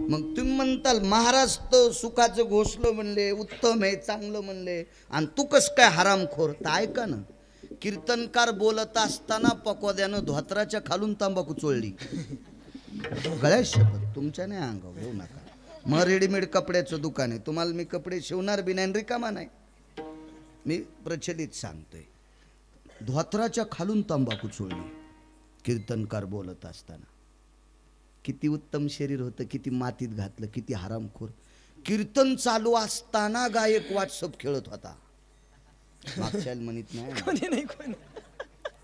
मग तुम्ही म्हणताल महाराज तर सुखाचं घोषलं म्हणले, उत्तम आहे, चांगलं म्हणले, आणि तू कस काय हरामखोर? तर ऐका ना, कीर्तनकार बोलत असताना पकोद्यानं धोत्राच्या खालून तंबाखू चोळली. गळ्यात शपथ, तुमच्या नाही अंगावर घेऊ नका. मग रेडीमेड कपड्याचं दुकान आहे, तुम्हाला मी कपडे शिवणार बी नाही, रिकामा नाही. मी प्रचलित सांगतोय, धोत्राच्या खालून तंबाखू चोळली कीर्तनकार बोलत असताना. किती उत्तम शरीर होतं, किती मातीत घातलं, किती हरामखोर. कीर्तन चालू असताना गायक व्हॉट्सअप खेळत होता. मागच्या म्हणत नाही,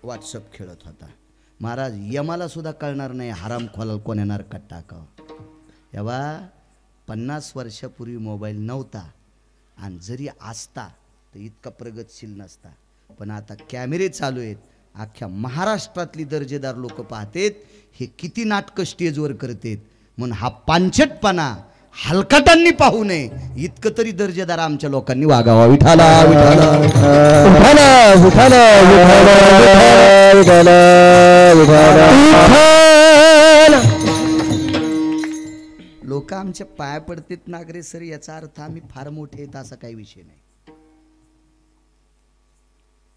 व्हॉट्सअप खेळत होता. महाराज यमाला सुद्धा कळणार नाही हरामखोराला कोण येणार का टाकावं. तेव्हा 50 वर्षापूर्वी मोबाईल नव्हता, आणि जरी असता तर इतका प्रगतशील नसता. पण आता कॅमेरे चालू आहेत, अख्ख्या महाराष्ट्रातली दर्जेदार लोक पाहतेत हे किती नाटकं स्टेजवर करतेत. म्हणून हा पांचटपणा हलकटांनी पाहू नये, इतकं तरी दर्जेदार आमच्या लोकांनी वागावा. विठाला विठाला विठाला विठाला विठाला विठाला. लोक आमच्या पाया पडतात नागरे सर, याचा अर्थ आम्ही फार मोठे आहेत असा काही विषय नाही.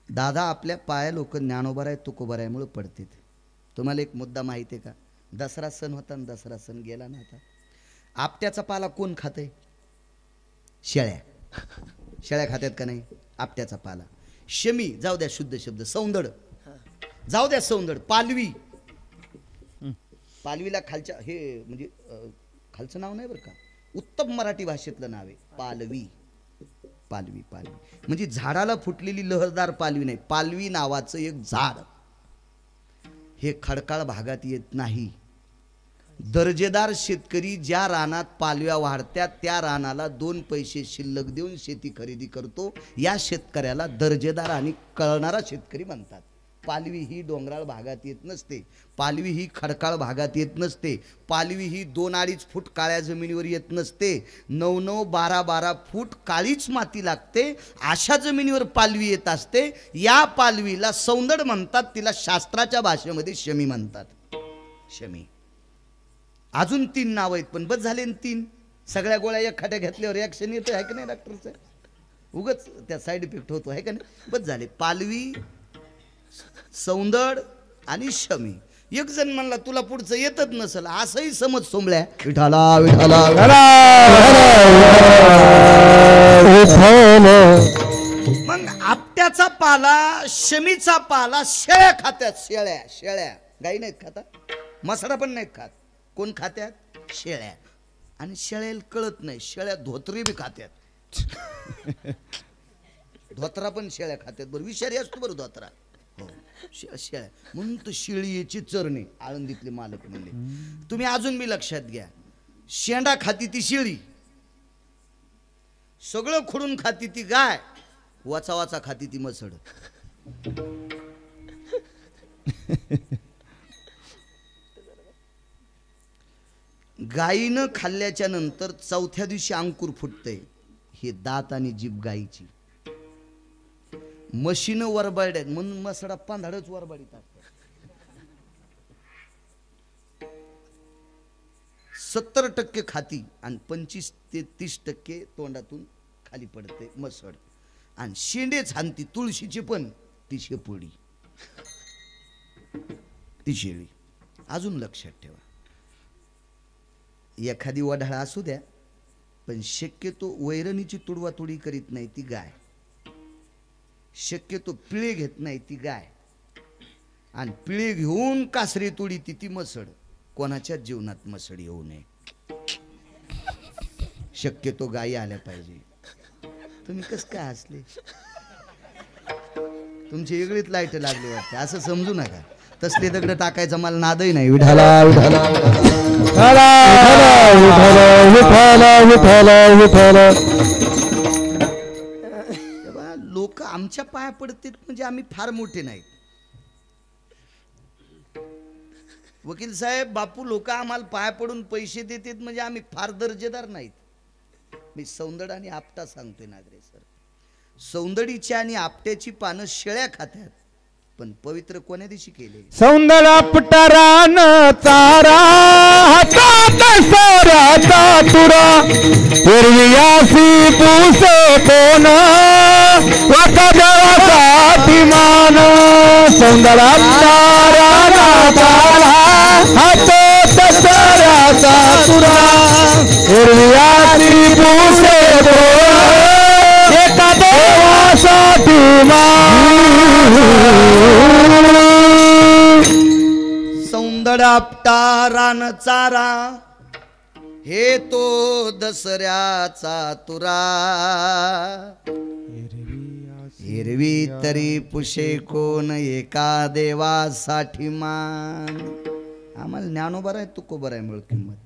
दादा आपल्या पाया लोक ज्ञानोबर आहे, तुकोबर आहे म्हणून पडतात. तुम्हाला एक मुद्दा माहिती आहे का? दसरा सण होता आणि दसरा सण गेला ना. आता आपट्याचा पाला कोण खाते? शेळ्या. शेळ्या खात्यात का नाही आपट्याचा पाला? शमी जाऊ द्या, शुद्ध शब्द, सौंदड जाऊ द्या, सौंदड, पालवी. पालवीला खालच्या हे म्हणजे खालचं नाव नाही बरं का, उत्तम मराठी भाषेतलं नाव आहे पालवी. पालवी पालवी म्हणजे झाडाला फुटलेली लहरदार पालवी नाही, पालवी नावाचं एक झाड. हे खडकाळ भागात येत नाही. दर्जेदार शेतकरी ज्या रानात पालव्या वाढत्यात त्या रानाला 2 पैसे शिल्लक देऊन शेती खरेदी करतो, या शेतकऱ्याला दर्जेदार आणि कळणारा शेतकरी म्हणतात. पालवी ही डोंगराळ भागात येत नसते, पालवी ही खडकाळ भागात येत नसते, पालवी ही 2-2.5 फूट काळ्या जमिनीवर येत नसते, 9-9, 12-12 फूट काळीच माती लागते, अशा जमिनीवर पालवी येत असते. या पालवीला सौंदड म्हणतात, तिला शास्त्राच्या भाषेमध्ये शमी म्हणतात. शमी. अजून 3 नाव आहेत, पण बस झाले 3. सगळ्या गोळ्या एखाद्या घेतल्यावर रिॲक्शन येतं आहे का नाही डॉक्टरचं? उगच त्या साईड इफेक्ट होतो आहे का नाही? बस झाले, पालवी, सौंदड आणि शमी. एक जण म्हणला तुला पुढचं येतच नसल, असंही समज सोमल्या. विठाला विठाला. मग आपट्याचा पाला, शमीचा पाला शेळ्या खात्यात. शेळ्या शेळ्या गाई नाहीत खाता, मसडा पण नाहीत खात. कोण खात्यात? शेळ्या. आणि शेळ्याला कळत नाही, शेळ्या धोत्री बी खात्यात. धोत्रा पण शेळ्या खात्यात. बरं विषारी असतो बरं धोत्रा. हो शेळ्या म्हणून तर शेळीची चरणे आळंदीतले मालक म्हणले. तुम्ही अजून बी लक्षात घ्या, शेंडा खाती ती शेळी, सगळं खोडून खाती ती गाय, वाचा वाचा खाती ती मसड. गायीनं खाल्ल्याच्या नंतर 4थ्या दिवशी अंकुर फुटतंय. हे दात आणि जीभ गायीची. म्हशीनं वरबाड्यात म्हणून मसडा पांधाडच वरबाडीत असतात. 70% खाती आणि 25 ते 30% तोंडातून खाली पडते मसड. आणि शेंडेच हानती, तुळशीची पण ती शेपुडी, ती शेळी. अजून लक्षात ठेवा, एखादी वढाळा असू द्या, पण शक्यतो वैरणीची तुडवातुडी करीत नाही ती गाय. शक्यतो पिळे घेत नाही ती गाय, आणि पिळे घेऊन कासरी तुडी ती मसड. कोणाच्या जीवनात मसड येऊ नये. शक्यतो गायी आल्या पाहिजे. तुम्ही कस काय हसले? तुमची वेगळीच लाईट लागली वाटते, असं समजू नका. तसले दगड टाकायचा मला नादही नाही. विठाला विठाला विठाला विठाला. लोक आमच्या पाया पडतात म्हणजे आम्ही फार मोठे नाहीत. वकील साहेब, बापू, लोक आम्हाला पाया पडून पैसे देतात म्हणजे आम्ही फार दर्जेदार नाहीत. मी सौंदड आणि आपटा सांगतोय नागरे सर. सौंदडीची आणि आपट्याची पानं शेळ्या खात्यात, पण पवित्र कोण्या दिवशी केले? सौंदर्य पटरान चारा हातात सोऱ्याचा तुरा हिरवियासी पुसे कोण वाका देवाचा अभिमान सौंदर्य पटरान चारा हातात सोऱ्याचा तुरा हिरवियासी पुसे कोण एका देवाचा सौंदडापटा रान चारा हे तो दसऱ्याचा तुरा हिरवी तरी पुशे कोण एका देवासाठी मान. आम्हाला ज्ञानोबर आहे तुकोबर आहे मिळ किंमत.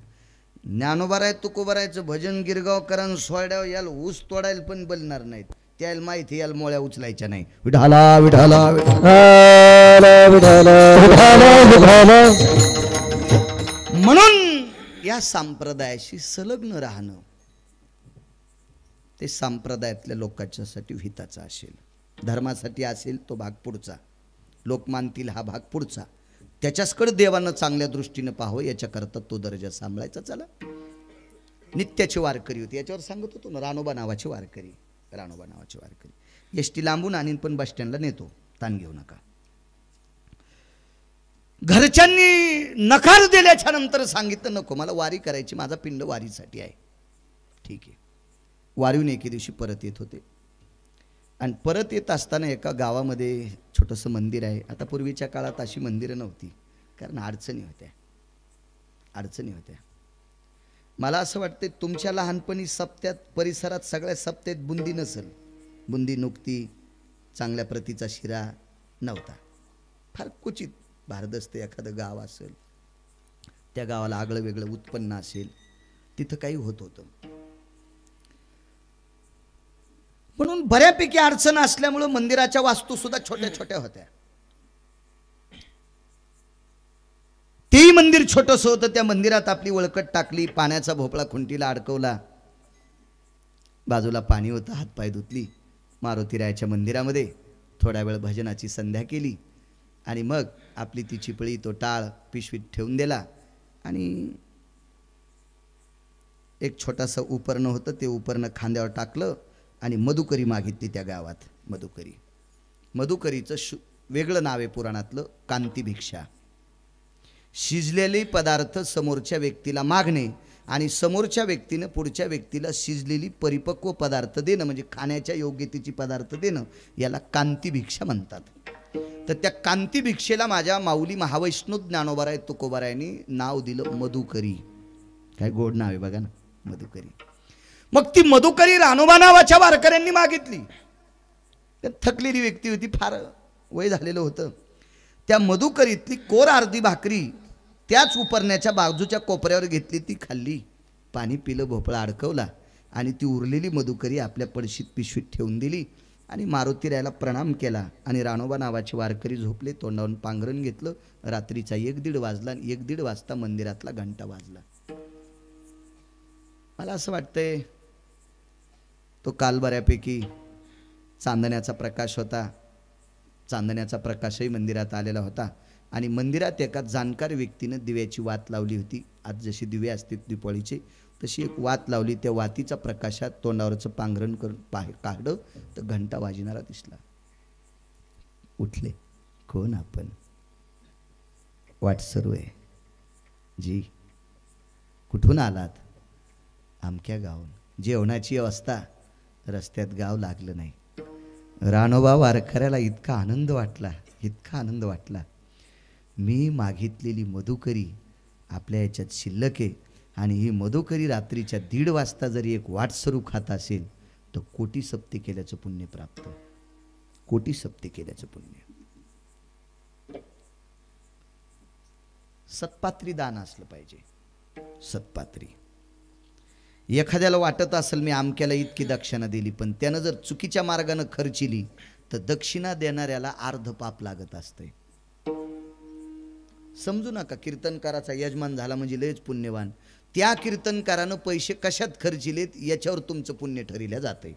ज्ञानोबर आहे तुकोबर आहेचं भजन गिरगावकरांना सोड्यावर याला ऊस तोडायला पण बोलणार नाहीत. त्याला माहिती याला मोळ्या उचलायच्या नाही. विठाला विठाला म्हणून या संप्रदायाशी संलग्न राहणं ते संप्रदायातल्या लोकांच्यासाठी हिताचं असेल. धर्मासाठी असेल तो भाग पुढचा, लोक मानतील हा भाग पुढचा. त्याच्याचकडे देवानं चांगल्या दृष्टीने पाहावं याच्याकरता तो दर्जा सांभाळायचा. चला, नित्याची वारकरी होती याच्यावर सांगत होतो ना. रानोबा नावाची वारकरी, रानोबा नावाची वारकरी. एसटी लांबून आणीन पण बस स्टँडला नेतो, ताण घेऊ नका. घरच्यांनी नकार दिल्याच्या नंतर सांगितलं नको मला वारी करायची, माझा पिंड वारीसाठी आहे. ठीक आहे. वारीहून एके दिवशी परत येत होते आणि परत येत असताना एका गावामध्ये छोटंसं मंदिर आहे. आता पूर्वीच्या काळात अशी मंदिरं नव्हती कारण अडचणी होत्या. मला असं वाटतं तुमच्या लहानपणी सप्त्यात परिसरात सगळ्या सप्त्यात बुंदी नसेल. बुंदी नुकती चांगल्या प्रतीचा शिरा नव्हता. फार क्वचित भारदस्त एखादं गाव असेल, त्या गावाला आगळं वेगळं उत्पन्न असेल, तिथं काही होत होतं. म्हणून बऱ्यापैकी अडचण असल्यामुळं मंदिराच्या वास्तू सुद्धा छोट्या छोट्या होत्या. तेही मंदिर छोटंसं होतं. त्या मंदिरात आपली वळकट टाकली, पाण्याचा भोपळा खुंटीला अडकवला, बाजूला पाणी होतं, हातपाय धुतली, मारुतीरायाच्या मंदिरामध्ये थोडा वेळ भजनाची संध्या केली आणि मग आपली ती चिपळी तो टाळ पिशवीत ठेवून दिला आणि एक छोटासा उपरणं होतं, ते उपरणं खांद्यावर टाकलं आणि मधुकरी मागितली त्या गावात. मधुकरीचं वेगळं नाव आहे पुराणातलं, कांती भिक्षा. शिजलेले पदार्थ समोरच्या व्यक्तीला मागणे आणि समोरच्या व्यक्तीने पुढच्या व्यक्तीला शिजलेली परिपक्व पदार्थ देणं म्हणजे खाण्याच्या योग्यतेची पदार्थ देणं, याला कांती भिक्षा म्हणतात. तर त्या कांती भिक्षेला माझ्या माऊली महावैष्णव ज्ञानोबाराय तुकोबारायांनी नाव दिलं मधुकरी. काय गोड नाव आहे बघा ना, मधुकरी. मग ती मधुकरी रानोबा नावाच्या वारकऱ्यांनी मागितली. त्या थकलेली व्यक्ती होती, फार वय झालेलं होतं. त्या मधुकरीतली कोर अर्धी भाकरी त्याच उपरण्याच्या बाजूच्या कोपऱ्यावर घेतली, ती खाल्ली, पाणी पिलं, भोपळा अडकवला आणि ती उरलेली मधुकरी आपल्या पडशीत पिशवीत ठेवून दिली आणि मारुतीरायाला प्रणाम केला. आणि रानोबा नावाचे वारकरी झोपले, तोंडावरून पांघरण घेतलं. रात्रीचा 1-1:30 वाजला आणि 1:30 वाजता मंदिरातला घंटा वाजला. मला असं वाटतंय तो काल बऱ्यापैकी चांदण्याचा प्रकाश होता. चांदण्याचा प्रकाशही मंदिरात आलेला होता आणि मंदिरात एका जाणकार व्यक्तीने दिव्याची वात लावली होती. आज जशी दिवे असते दिवाळीचे, तशी एक वात लावली. त्या वातीच्या प्रकाशात तोंडावरचं पांघरण करून काढलं तर घंटा वाजणारा दिसला. उठले, कोण आपण? वाट सर्व आहे जी. कुठून आलात? आमक्या गावून. जेवणाची अवस्था, रस्त्यात गाव लागलं नाही. रानोबा वारकऱ्याला इतका आनंद वाटला. मी मागितलेली मधुकरी आपल्या याच्यात शिल्लक आहे आणि ही मधुकरी रात्रीच्या 1:30 वाजता जरी एक वाटसरू खात असेल तर कोटी सप्ते केल्याचं पुण्य प्राप्त. कोटी सप्ते केल्याचं पुण्य. सत्पात्री दान असलं पाहिजे. सत्पात्री. एखाद्याला वाटत असेल मी आमक्याला इतकी दक्षिणा दिली, पण त्यानं जर चुकीच्या मार्गाने खर्चिली तर दक्षिणा देणाऱ्याला अर्ध पाप लागत असते. समजू नका कीर्तनकाराचा यजमान झाला म्हणजे लयच पुण्यवान. त्या कीर्तनकारानं पैसे कशात खर्चिलेत याच्यावर तुमचं पुण्य ठरविल्या जाते.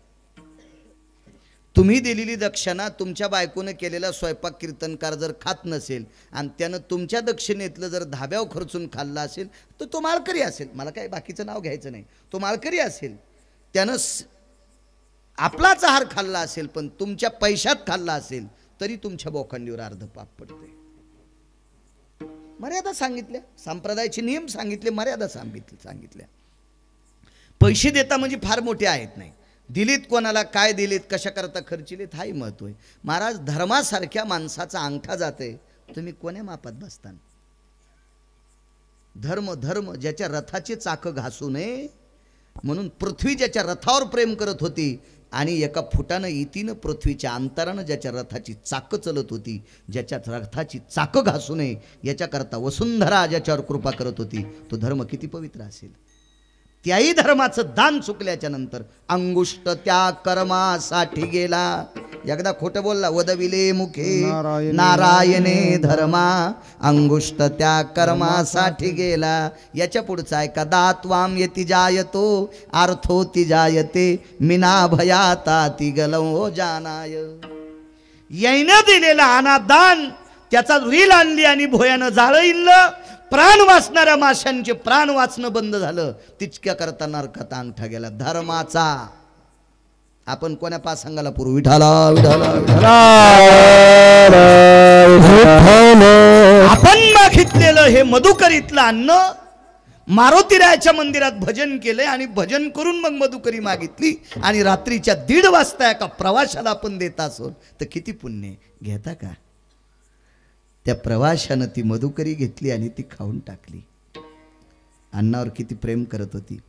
तुम्ही दिलेली दक्षिणा तुमच्या बायकोनं केलेला स्वयंपाक कीर्तनकार जर खात नसेल आणि त्यानं तुमच्या दक्षिणेतलं जर धाब्यावर खर्चून खाल्ला असेल तर तो माळकरी असेल. मला काय बाकीचं नाव घ्यायचं नाही. तो माळकरी असेल, त्यानं आपलाच आहार खाल्ला असेल पण तुमच्या पैशात खाल्ला असेल तरी तुमच्या बोखंडीवर अर्ध पाप पडते. मर्यादा सांगितल्या, संप्रदायाचे नियम सांगितले, मर्यादा सांगितल्या. पैसे देता म्हणजे फार मोठे आहेत नाही. दिलीत कोणाला, काय दिलीत, कशा करता खर्चिलेत, हाही महत्व आहे. महाराज, धर्मासारख्या माणसाचा अंगठा जाते, तुम्ही कोण्या मापात बसतान? धर्म धर्म ज्याच्या रथाचे चाक घासू नये म्हणून पृथ्वी ज्याच्या रथावर प्रेम करत होती आणि एका फुटानं इतीनं पृथ्वीच्या अंतरानं ज्याच्या रथाची चाकं चलत होती, ज्याच्या रथाची चाकं घासू नये याच्याकरता वसुंधरा ज्याच्यावर कृपा करत होती, तो धर्म किती पवित्र असेल. त्याही धर्माचं दान चुकल्याच्या नंतर अंगुष्ट त्या कर्मासाठी गेला. एकदा खोटं बोलला, वदविले मुखे नारायणे धर्मा, अंगुष्ट त्या कर्मासाठी गेला. याच्या पुढचा आहे का, दात्वाम यती जायतो अर्थो ती जायते मिना भयाता ती गलव जानाय. यायनं दिलेला अनादान त्याचा रील आणली आणि भोयानं जाळं इल्लं. प्राण वाचणाऱ्या माशांचे प्राण वाचणं बंद झालं. तिचक्या करता नरकात अंगठा गेला धर्माचा. आपण कोण्या पासांगाला पुरू? विठाला विठाला आपण मागितलेलं हे मधुकरीतलं अन्न मारुतीरायाच्या मंदिरात भजन केलंय आणि भजन करून मग मधुकरी मागितली आणि रात्रीच्या 1:30 वाजता एका प्रवाशाला आपण देत असो तर किती पुण्य घेता का? त्या प्रवाशानं ती मधुकरी घेतली आणि ती खाऊन टाकली. अन्नावर किती प्रेम करत होती.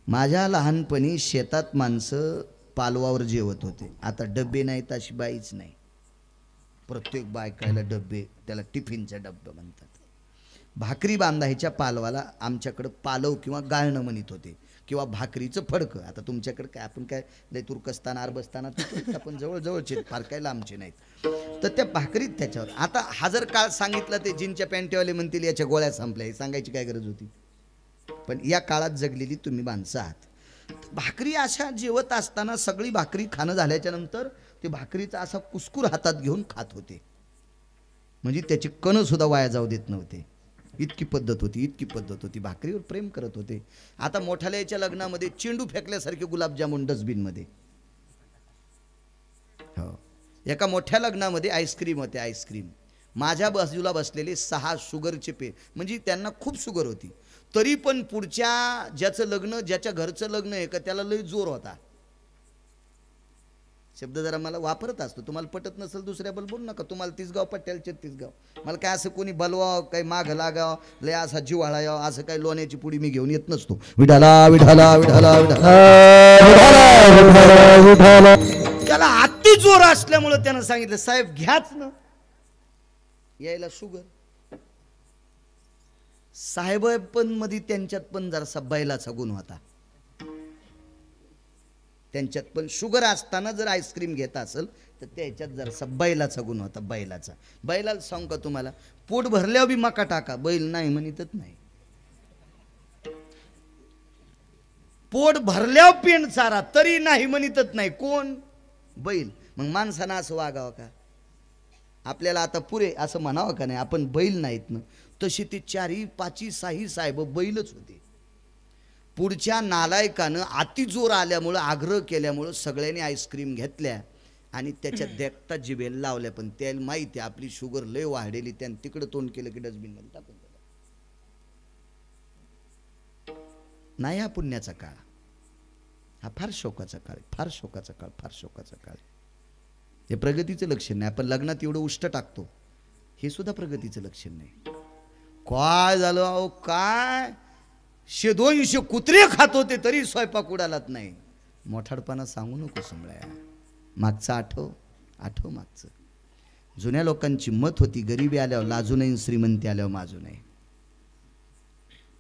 माझ्या लहानपणी शेतात माणसं पालवावर जेवत होते. आता डबे नाहीत अशी बाईच नाही. प्रत्येक बायकायला डबे, त्याला टिफिनचा डब्बा म्हणतात. भाकरी बांधायच्या पालवाला आमच्याकडं पालव किंवा गाळणं म्हणत होते, किंवा भाकरीचं फडकं. आता तुमच्याकडे काय, आपण काय लय तुर्कस्तान अरबस्तानात आपण जवळजवळचे, फार काय लांबचे नाहीत. तर त्या भाकरीत त्याच्यावर आता हजर काळ सांगितलं ते जीनच्या पॅन्टीवाले म्हणतील याच्या गोळ्या संपल्या, सांगायची काय गरज होती. पण या काळात जगलेली तुम्ही माणसं आहात. भाकरी अशा जेवत असताना सगळी भाकरी खाणं झाल्याच्या नंतर ते भाकरीचा असा कुस्कूर हातात घेऊन खात होते, म्हणजे त्याची कणं सुद्धा वाया जाऊ देत नव्हते. इतकी पद्धत होती, इतकी पद्धत होती. भाकरीवर प्रेम करत होते. आता मोठाल्याच्या लग्नामध्ये चेंडू फेकल्यासारखे गुलाबजामुन डस्टबिनमध्ये. हो, एका मोठ्या लग्नामध्ये आईस्क्रीम होते. आईस्क्रीम माझ्या बाजूला बसलेले 6 शुगरचे म्हणजे त्यांना खूप शुगर होती, तरी पण पुढच्या ज्याचं लग्न, ज्याच्या घरचं लग्न आहे का त्याला लय जोर होता. शब्द जरा मला वापरत असतो, तुम्हाला पटत नसेल दुसऱ्याबद्दल बोलू नका. तुम्हाला 30 गाव पट्ट्याला 36 गाव. मला काय असं कोणी बलवाव, काही माग लागाव, लय असा जिव्हाळा यावं असं काही लोण्याची पुडी मी घेऊन येत नसतो. विठाला विठाला विठाला विठाला. त्याला अति जोर असल्यामुळे त्यानं सांगितलं, साहेब घ्याच ना, यायला शुगर. साहेब पण मध्ये त्यांच्यात पण जरासा बैलाचा गुण होता. त्यांच्यात पण शुगर असताना जर आईस्क्रीम घेत असेल तर त्याच्यात जरासा बैलाचा गुण होता. बैलाला सांगू का तुम्हाला, पोट भरल्यावर बी मका टाका, बैल नाही म्हणतच नाही. पोट भरल्यावर पेंड चारा तरी नाही म्हणतच नाही. कोण? बैल. मग माणसानं असं वागावं का? आपल्याला आता पुरे असं म्हणावं का नाही, आपण बैल नाहीत ना. तशी ते 4ही 5ही 6ही साहेब बैलच होते. पुढच्या नालायकानं अति जोर आल्यामुळं, आग्रह केल्यामुळं सगळ्यांनी आईस्क्रीम घेतल्या आणि त्याच्या देखता जिभेला लावल्या. पण त्याला माहिती आपली शुगर लय वाढलेली, त्यानं तिकडं तोंड केलं की डस्टबिनमध्ये टाकून दिलं. नाही हा पुण्याचा काळ, हा फार शोकाचा काळ, फार शोकाचा काळ, फार शोकाचा काळ. हे प्रगतीचं लक्षण नाही. आपण लग्नात एवढं उष्ट टाकतो, हे सुद्धा प्रगतीचं लक्षण नाही. काय झालं अहो, काय 100-200 कुत्रे खात होते तरी स्वयंपाक उडालात नाही. मोठाडपणा सांगू नको समळ्या. मागचं आठव मागचं. जुन्या लोकांची मत होती, गरिबी आल्यावर लाजू नये, श्रीमंती आल्यावर माजू नये.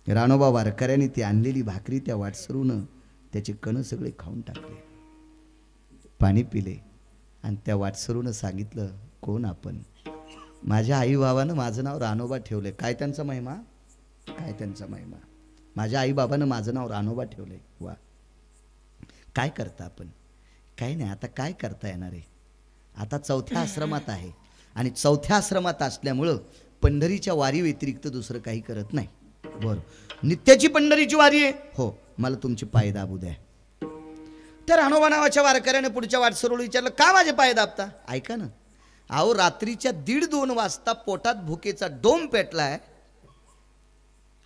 राणोबा वारकऱ्याने ती आणलेली भाकरी त्या वाटसरूनं त्याचे कण सगळे खाऊन टाकले, पाणी पिले आणि त्या वाटसरूनं सांगितलं, कोण आपण? माझ्या आई बाबानं माझं नाव राणोबा ठेवलंय. काय त्यांचा महिमा, काय त्यांचा महिमा. माझ्या आई बाबानं माझं नाव राणोबा ठेवलंय. वा, काय करता आपण? काही नाही. आता काय करता येणार आहे? आता चौथ्या आश्रमात आहे आणि चौथ्या आश्रमात असल्यामुळं पंढरीच्या वारी व्यतिरिक्त दुसरं काही करत नाही. बरं, नित्याची पंढरीची वारी आहे. हो, मला तुमचे पाय दाबू द्या. त्या रानोबा नावाच्या वारकऱ्याने पुढच्या वाटसरूला विचारलं, का माझे पाय दाबता? ऐका ना, अहो रात्रीच्या 1:30-2 वाजता पोटात भुकेचा डोम पेटलाय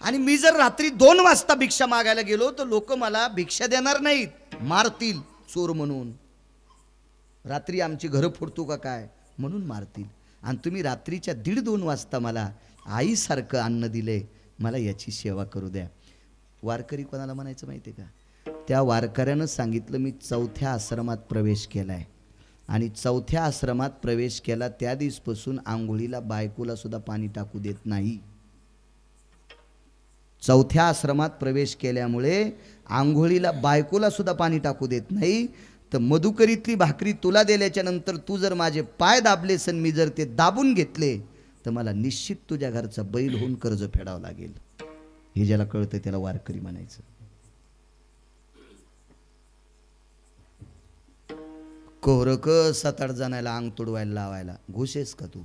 आणि मी जर रात्री 2 वाजता भिक्षा मागायला गेलो तर लोक मला भिक्षा देणार नाहीत, मारतील चोर म्हणून. रात्री आमची घरं फोडतो का काय म्हणून मारतील. आणि तुम्ही रात्रीच्या 1:30-2 वाजता मला आईसारखं अन्न दिले, मला याची सेवा करू द्या. वारकरी कोणाला म्हणायचं माहिती आहे का? त्या वारकऱ्यानं सांगितलं, मी चौथ्या आश्रमात प्रवेश केलाय आणि चौथ्या आश्रमात प्रवेश केला त्या दिवसपासून आंघोळीला बायकोला सुद्धा पाणी टाकू देत नाही. चौथ्या आश्रमात प्रवेश केल्यामुळे आंघोळीला बायकोला सुद्धा पाणी टाकू देत नाही. तर मधुकरीतली भाकरी तुला दिल्याच्या नंतर तू जर माझे पाय दाबलेस आणि मी जर ते दाबून घेतले तर मला निश्चित तुझ्या घरचा बैल होऊन कर्ज फेडावं लागेल. हे ज्याला कळतं त्याला वारकरी म्हणायचं. कोरक 7-8 जणांना अंग तुडवायला लावायला घुसेस का तू?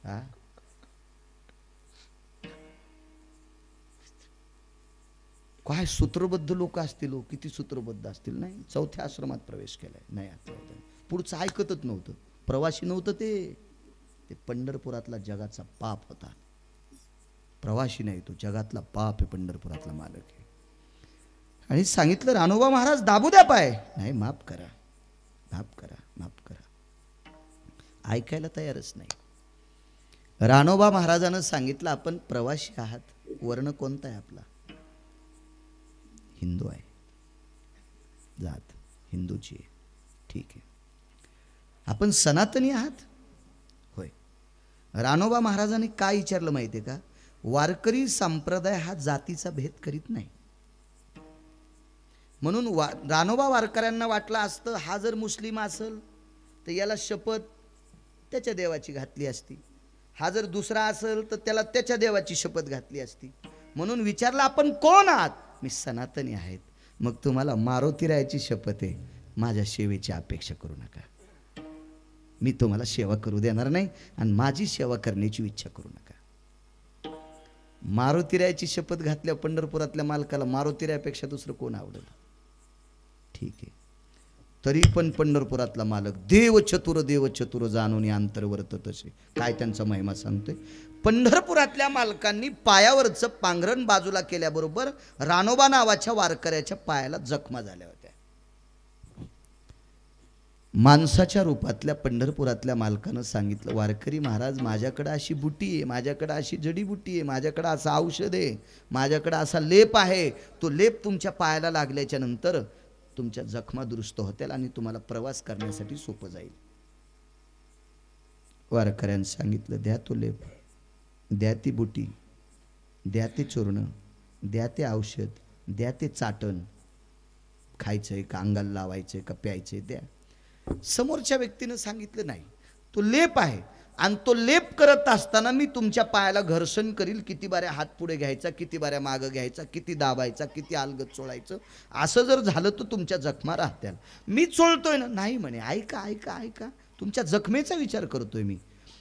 हा, काय सूत्रबद्ध लोक असतील, किती सूत्रबद्ध असतील. नाही, चौथ्या आश्रमात प्रवेश केलाय. नाही, आता पुढचं ऐकतच नव्हतं. प्रवासी नव्हतं ते पंढरपुरातला जगाचा पाप होता. प्रवासी नाही, तो जगातला पाप आहे, पंढरपुरातला मालक आहे. आणि सांगितलं, रानोबा महाराज दाबू द्या पाय. नाही, माफ करा, माफ करा, माफ करा. ऐकायला तयारच नाही. रानोबा महाराजानं सांगितलं, आपण प्रवासी आहात, वर्ण कोणता आहे आपला? हिंदू आहे, जात हिंदूची आहे, ठीक आहे. आपण सनातनी आहात? होय. रानोबा महाराजांनी काय विचारलं माहिती आहे का? वारकरी संप्रदाय हा जातीचा भेद करीत नाही. म्हणून रानोबा वारकऱ्यांना वाटलं असतं, हा जर मुस्लिम असेल तर याला शपथ त्याच्या देवाची घातली असती, हा जर दुसरा असेल तर त्याला त्याच्या देवाची शपथ घातली असती. म्हणून विचारलं, आपण कोण आहात? मी सनातनी आहेत. मग तुम्हाला मारुती रायाची शपथ आहे, माझ्या सेवेची अपेक्षा करू नका. मी तुम्हाला सेवा करू देणार नाही आणि माझी सेवा करण्याची इच्छा करू नका. मारुतीरायाची शपथ घातल्या पंढरपुरातल्या मालकाला मारुतीरायापेक्षा दुसरं कोण आवडेल? ठीक आहे. तरी पण पंढरपुरातला मालक देव चतुर जाणून अंतर्वर्त तसे, काय त्यांचा महिमा सांगतोय. पंढरपुरातल्या मालकांनी पायावरचं पांघरण बाजूला केल्याबरोबर रानोबा नावाच्या वारकऱ्याच्या पायाला जखमा झाल्या होत्या. माणसाच्या रूपातल्या पंढरपुरातल्या मालकानं सांगितलं, वारकरी महाराज, माझ्याकडे अशी बुटी आहे, माझ्याकडे अशी जडीबुटी आहे, माझ्याकडे असं औषध आहे, माझ्याकडे असा लेप आहे. तो लेप तुमच्या पायाला लागल्याच्या नंतर तुमच्या जखमा दुरुस्त होतील आणि तुम्हाला प्रवास करण्यासाठी सोपं जाईल. वारकऱ्यानं सांगितलं, द्या तो लेप, द्या ती बुटी, द्या ते चूर्ण, द्या ते औषध, द्या ते चाटण. खायचंय का, अंगाला लावायचंय का, प्यायचंय, द्या. समोरच्या व्यक्तीनं सांगितलं, नाही, तो लेप आहे आणि तो लेप करत असताना मी तुमच्या पायाला घर्षण करील. किती बाऱ्या हात पुढे घ्यायचा, किती बाऱ्या मागं घ्यायचा, किती दाबायचा, किती अलगद चोळायचं, असं जर झालं तर तुमच्या जखमा राहत्याल. मी चोळतोय ना? नाही म्हणे, ऐका ऐका ऐका, तुमच्या जखमेचा विचार करतोय मी.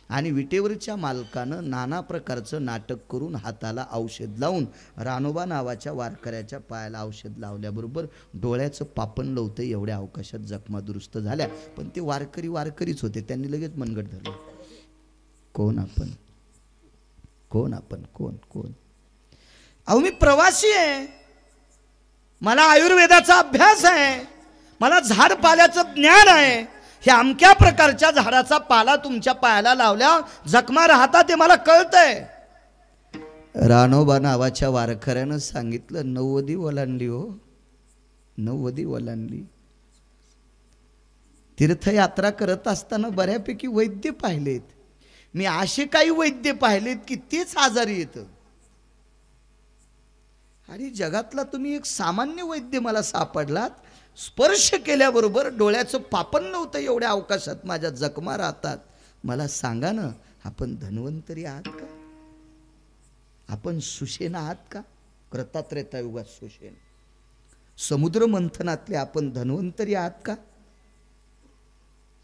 आणि विटेवरच्या मालकानं नाना प्रकारचं नाटक करून हाताला औषध लावून रानोबा नावाच्या वारकऱ्याच्या पायाला औषध लावल्याबरोबर डोळ्याचं पापण लवतं एवढ्या अवकाशात जखमा दुरुस्त झाल्या. पण ते वारकरीच होते. त्यांनी लगेच मनगट धरलं, कोण आपण, कोण आपण, कोण कोण? अहो, मी प्रवासी आहे, मला आयुर्वेदाचा अभ्यास आहे, मला झाड पाल्याचं ज्ञान आहे. हे अमक्या प्रकारच्या झाडाचा पाला तुमच्या पायाला लावल्या जखमा राहतात, ते मला कळतंय. रानोबा नावाच्या वारकऱ्यानं सांगितलं, 90 ओलांडली हो, 90 ओलांडली. तीर्थयात्रा करत असताना बऱ्यापैकी वैद्य पाहिलेत मी, असे काही वैद्य पाहिलेत की तेच आजारी येतं. आणि जगातला तुम्ही एक सामान्य वैद्य मला सापडलात. स्पर्श केल्याबरोबर डोळ्याचं पापण नव्हतं एवढ्या अवकाशात माझ्या जखमा राहतात. मला सांगा ना, आपण धन्वंतरी आहात का? आपण सुषेण आहात का? कृतात्रेतायुगात सुषेण, समुद्र मंथनातले आपण धन्वंतरी आहात का?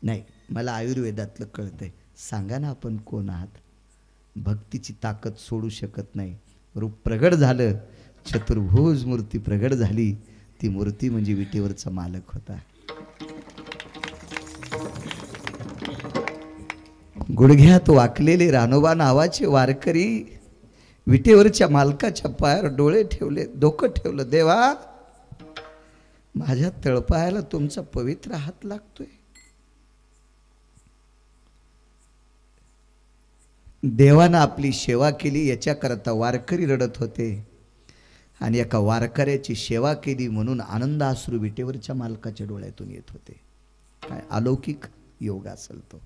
नाही, मला आयुर्वेदातलं कळतंय. सांगा ना आपण कोण आहात. भक्तीची ताकद सोडू शकत नाही. रूप प्रगट झालं, चतुर्भुज मूर्ती प्रगट झाली. ती मूर्ती म्हणजे विटेवरचा मालक होता. गुडघ्यात वाकलेले रानोबा नावाचे वारकरी विटेवरच्या मालकाच्या पायावर डोळे ठेवले, डोकं ठेवलं. देवा, माझ्या तळपायाला तुमचा पवित्र हात लागतोय. देवानं आपली सेवा केली याच्याकरता वारकरी रडत होते. आणि एका वारकऱ्याची सेवा केली म्हणून आनंदाश्रू विटेवरच्या मालकाच्या डोळ्यातून येत होते. काय अलौकिक योग असेल तो.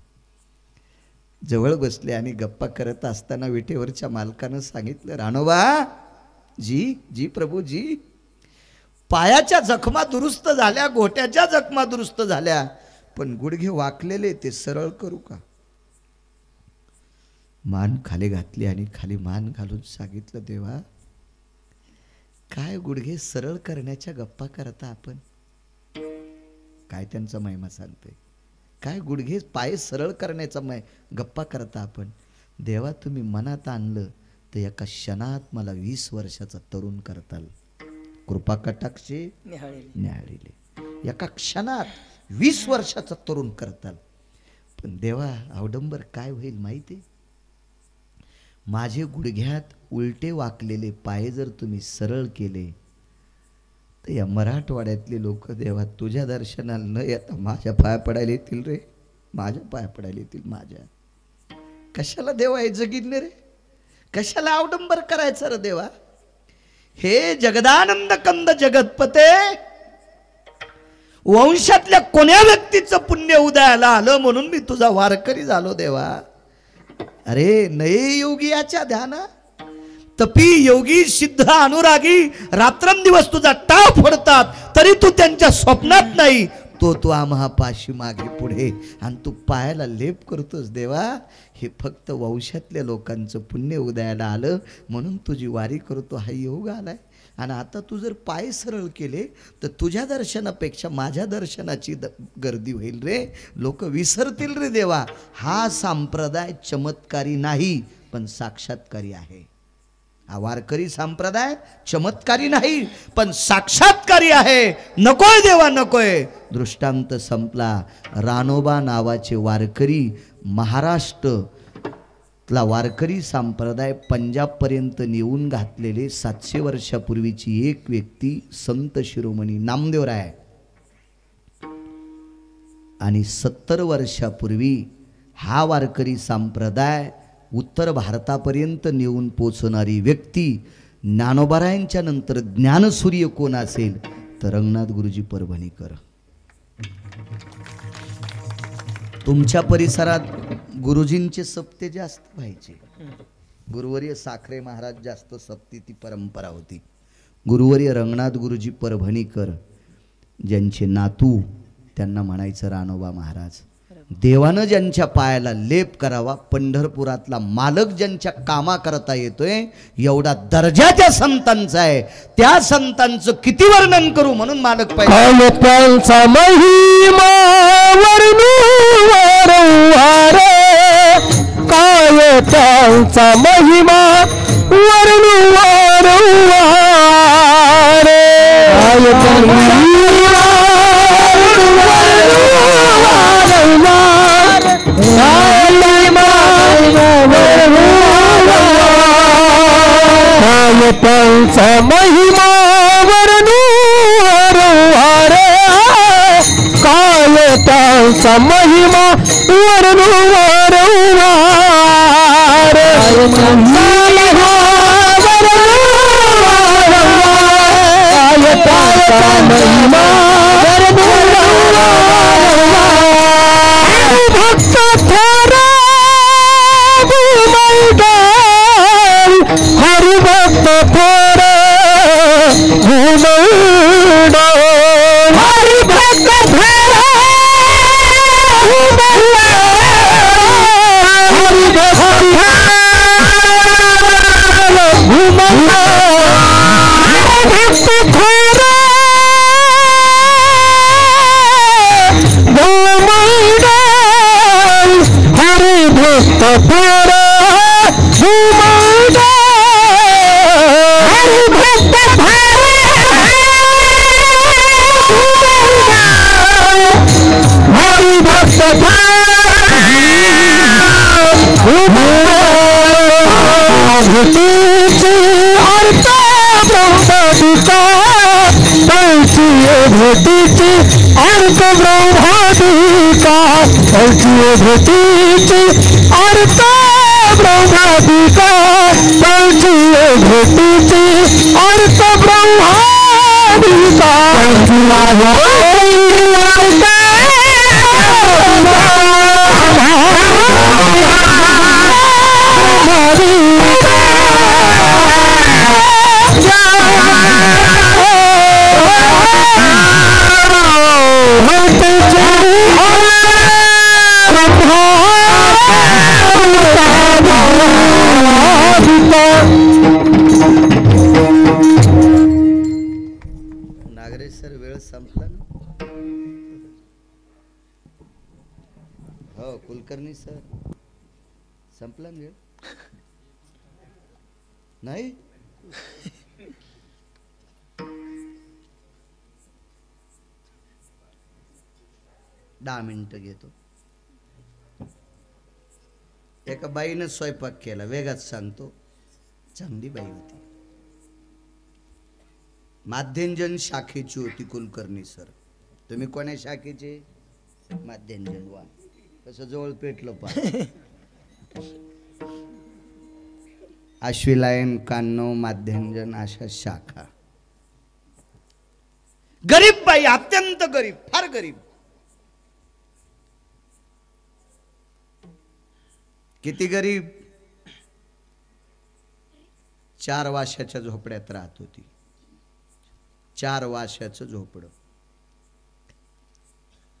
जवळ बसले आणि गप्पा करत असताना विटेवरच्या मालकानं सांगितलं, रानोबा जी जी प्रभू जी, पायाच्या जखमा दुरुस्त झाल्या, गोट्याच्या जखमा दुरुस्त झाल्या, पण गुडघे वाकलेले ते सरळ करू का? मान खाली घातली आणि खाली मान घालून सांगितलं, देवा, काय गुडघे सरळ करण्याच्या गप्पा करता आपण? काय त्यांचा महिमा सांगतोय. काय गुडघे पाय सरळ करण्याचा गप्पा करता आपण? देवा, तुम्ही मनात आणलं तर एका क्षणात मला 20 वर्षाचा तरुण करताल. कृपा कटाक्षे न्याहाळिले. एका क्षणात 20 वर्षाचा तरुण करताल. पण देवा, अवडंबर काय होईल माहिती? माझे गुडघ्यात उलटे वाकलेले पाय जर तुम्ही सरळ केले तर या मराठवाड्यातले लोक देवा तुझ्या दर्शनाला न येता माझ्या पाया पडायला येतील रे, माझ्या पाया पडायला येतील. माझ्या कशाला देवा हे जगितले रे? कशाला अवडंबर करायचं रे देवा? हे जगदानंद कंद जगतपते, वंशातल्या कोण्या व्यक्तीचं पुण्य उदयाला आलं म्हणून मी तुझा वारकरी झालो देवा. अरे नये योगियाच्या ध्याना, तपी योगी सिद्ध अनुरागी रात्रंदिवस तुझा टाळ फोडतात तरी तू त्यांच्या स्वप्नात नाही. तो आम्हा पाशी मागे पुढे आणि तू पायाला लेप करतोस देवा. हे फक्त वंशातल्या लोकांचं पुण्य उदयाला आलं म्हणून तुझी वारी करतो हा योग आलाय. आणि आता तू जर पाय सरळ केले तर तुझ्या दर्शनापेक्षा माझ्या दर्शनाची गर्दी होईल रे. लोक विसरतील रे देवा. हा संप्रदाय चमत्कारी नाही पण साक्षात्कारी आहे. हा वारकरी संप्रदाय चमत्कारी नाही पण साक्षात्कारी आहे. नकोय देवा नकोय. दृष्टांत संपला. रानोबा नावाचे वारकरी, महाराष्ट्रातला वारकरी संप्रदाय पंजाबपर्यंत नेऊन घातलेले 700 वर्षापूर्वीची एक व्यक्ती संत शिरोमणी नामदेवराय, आणि 70 वर्षापूर्वी हा वारकरी संप्रदाय उत्तर भारतापर्यंत नेऊन पोचणारी व्यक्ती ज्ञानोबारायांच्या नंतर ज्ञानसूर्य कोण असेल तर रंगनाथ गुरुजी परभणीकर. तुमच्या परिसरात गुरुजींचे सप्ते जास्त व्हायचे. गुरुवर्य साखरे महाराज जास्त सप्ती ती परंपरा होती. गुरुवर्य रंगनाथ गुरुजी परभणीकर ज्यांचे नातू त्यांना म्हणायचं रानोबा महाराज. देवानं ज्यांच्या पायाला लेप करावा, पंढरपुरातला मालक ज्यांच्या कामा करता येतोय, एवढा दर्जा त्या संतांचा आहे. त्या संतांचं किती वर्णन करू म्हणून मालक पाहिजे. त्यांचा महिमा वर्णू वारंवारे, काय त्यांचा महिमा वर्णू वारंवारे, त्यांचा महिमा वर्णू वारंवारे, काय त्यांचा महिमा वर्णू वारंवारे, महिमा भक्त थोरा हरिभक्त थोरा हरिभक्त ब्रह्मादिका पैची भेटीची अर्थ ब्रह्मादिका पैची भेटीची अर्थ ब्रह्मादिका पैची भेटीची अर्थ ब्रह्मादिका नागरेश सर वेळ संपला ना. हो कुलकर्णी सर संपला ना वेळ नाही. दहा मिनिटं घेतो. एका बाईनं स्वयंपाक केला, वेगात सांगतो, चांगली बाई होती, माध्यंजन शाखेची होती. कुलकर्णी सर तुम्ही कोण्या शाखेचे? माध्यंजन. वा कसं जवळ पेटलं पा. अश्विलायन, कान्नव, माध्यंजन अशा शाखा. गरीब बाई, अत्यंत गरीब, फार गरीब. किती गरीब? 4 वाशाच्या झोपड्यात राहत होती. 4 वाशाचं झोपडं.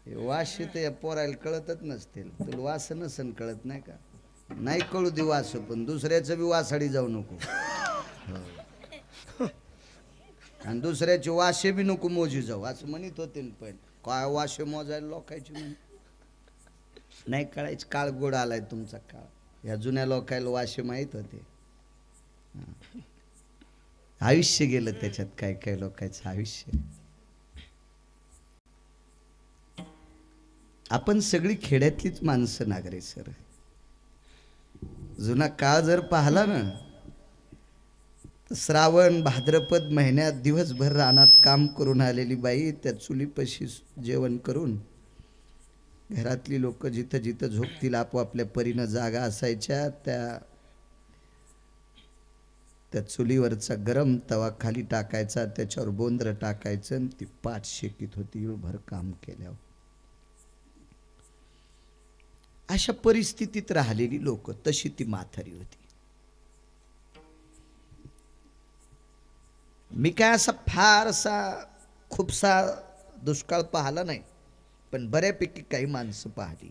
वास तर या पोरायला कळतच नसतील. तुला वास नसन कळत नाही का? नाही कळू दे वास, पण दुसऱ्याचं बी वासाडी जाऊ नको. आणि दुसऱ्याचे वाशे बी नको मोजी जाऊ असं म्हणत होते. पण काय वाशे मोजायला लोकायचे म्हणे नाही कळायचं. काळ गोड आलाय तुमचा काळ. या जुन्या लोकायला वाशे माहीत होते. आयुष्य गेलं त्याच्यात. काय काय लोकांचं आयुष्य. आपण सगळी खेड्यातलीच माणसं नागरे सर. जुना काळ जर पाहिला ना तर श्रावण भाद्रपद महिन्यात दिवसभर रानात काम करून आलेली बाई त्या चुलीपाशी जेवण करून घरातली लोक जिथं जिथं झोपतील आपोआपल्या परीनं जागा असायच्या त्या चुलीवरचा गरम तवा खाली टाकायचा, त्याच्यावर बोंद्र टाकायचं आणि ती पाठ शेकीत होती इळभर काम केल्यावर. अशा परिस्थितीत राहिलेली लोक, तशी ती म्हातारी होती. मी काय असा फारसा खूपसा दुष्काळ पाहिला नाही, पण बऱ्यापैकी काही माणसं पाहिली.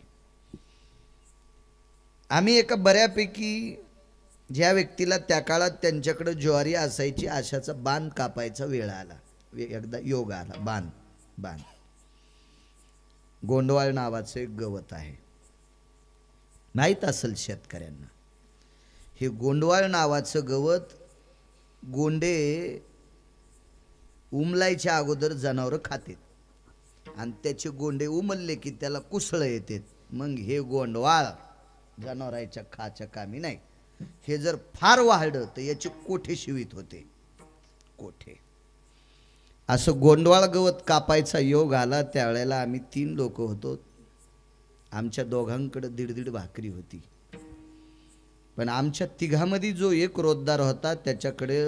आम्ही एका बऱ्यापैकी ज्या व्यक्तीला त्या काळात त्यांच्याकडे ज्वारी असायची अशाचा बाण कापायचा वेळ आला. एकदा योग आला. बाण गोंडवाळ नावाचं एक गवत आहे, माहीत असेल शेतकऱ्यांना. हे गोंडवाळ नावाचं गवत गोंडे उमलायच्या अगोदर जनावरं खातात आणि त्याचे गोंडे उमलले की त्याला कुसळ येते. मग हे गोंडवाळ जनावरांच्या खाच्या कामी नाही. हे जर फार वाढलं तर याचे कोठे शिवित होते. कोठे असं गोंडवाळ गवत कापायचा योग आला. त्यावेळेला आम्ही 3 लोक होतो. आमच्या दोघांकडे 1.5 भाकरी होती. पण आमच्या तिघामध्ये जो एक रोजदार होता त्याच्याकडे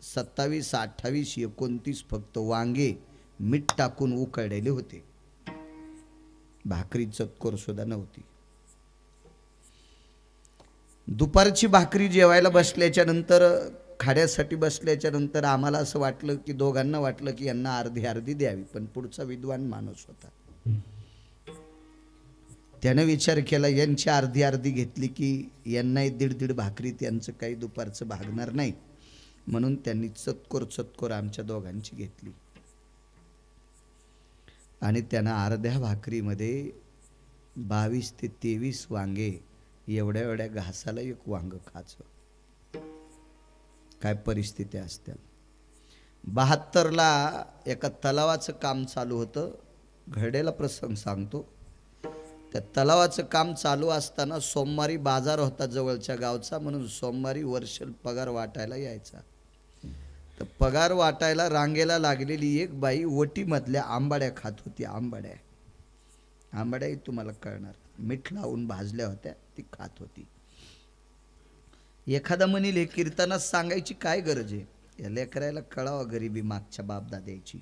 27, 28, 29 फक्त वांगे मीठ टाकून उकळलेले होते. भाकरी चतकोर सुद्धा नव्हती. दुपारची भाकरी जेवायला बसल्याच्या नंतर, खाड्यासाठी बसल्याच्या नंतर आम्हाला असं वाटलं की दोघांना वाटलं की यांना अर्धी अर्धी द्यावी. पण पुढचा विद्वान माणूस होता. त्यानं विचार केला यांची अर्धी अर्धी घेतली की यांनाही 1.5 भाकरी त्यांचं काही दुपारचं भागणार नाही. म्हणून त्यांनी चतकोर आमच्या दोघांची घेतली आणि त्यानं अर्ध्या भाकरीमध्ये 22 ते 23 वांगे एवढ्या घासाला एक वांग खायचं. काय परिस्थिती असते. 72ला एका तलावाचं काम चालू होतं. घडेला प्रसंग सांगतो. त्या तलावाचं काम चालू असताना सोमवारी बाजार होता जवळच्या गावचा, म्हणून सोमवारी वर्षल पगार वाटायला यायचा. तर पगार वाटायला रांगेला लागलेली एक बाई ओटीमधल्या आंबाड्या खात होती. आंबाड्याही तुम्हाला कळणार, मीठ लावून भाजल्या होत्या, ती खात होती. एखादा म्हणील हे कीर्तनात सांगायची काय गरज आहे, या लेकरायला कळावं गरिबी मागच्या बापदाद्याची.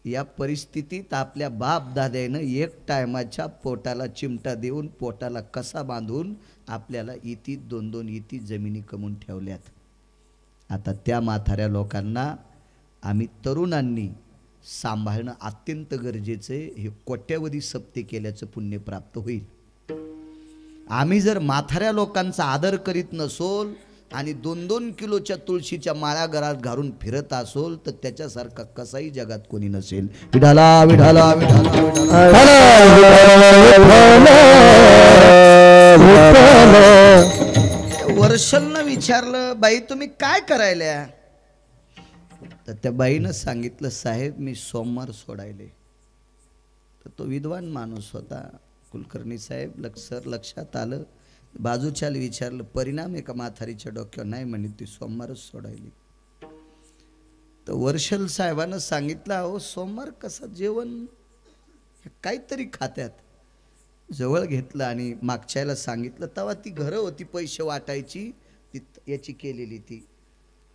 या परिस्थितीत आपल्या बापदाद्यानं एक टायमाच्या पोटाला चिमटा देऊन पोटाला कसा बांधून आपल्याला इती 2-2 इती जमिनी कमवून ठेवल्यात. आता त्या म्हाताऱ्या लोकांना आम्ही तरुणांनी सांभाळणं अत्यंत गरजेचं आहे. हे कोट्यावधी सप्ते केल्याचं पुण्य प्राप्त होईल. आम्ही जर म्हाताऱ्या लोकांचा आदर करीत नसोल आणि 2-2 किलोच्या तुळशीच्या माळा घरात घालून फिरत असोल तर त्याच्यासारखा कसाही जगात कोणी नसेल. विठाला विठाला विठाला वर्षलनं विचारलं, बाई तुम्ही काय करायल्या? तर त्या बाईनं सांगितलं, साहेब मी सोमवार सोडायले. तर तो विद्वान माणूस होता. कुलकर्णी साहेब लक्षात आलं. बाजूच्याला विचारलं, परिणाम आहे का म्हातारीच्या डोक्यावर? नाही म्हणे, ती सोमवारच सोडायली. तर वर्षल साहेबानं सांगितलं, अहो सोमवार कसं जेवण काहीतरी खात्यात. जवळ घेतलं आणि मागच्याला सांगितलं. तेव्हा ती घरं होती पैसे वाटायची, ती याची केलेली ती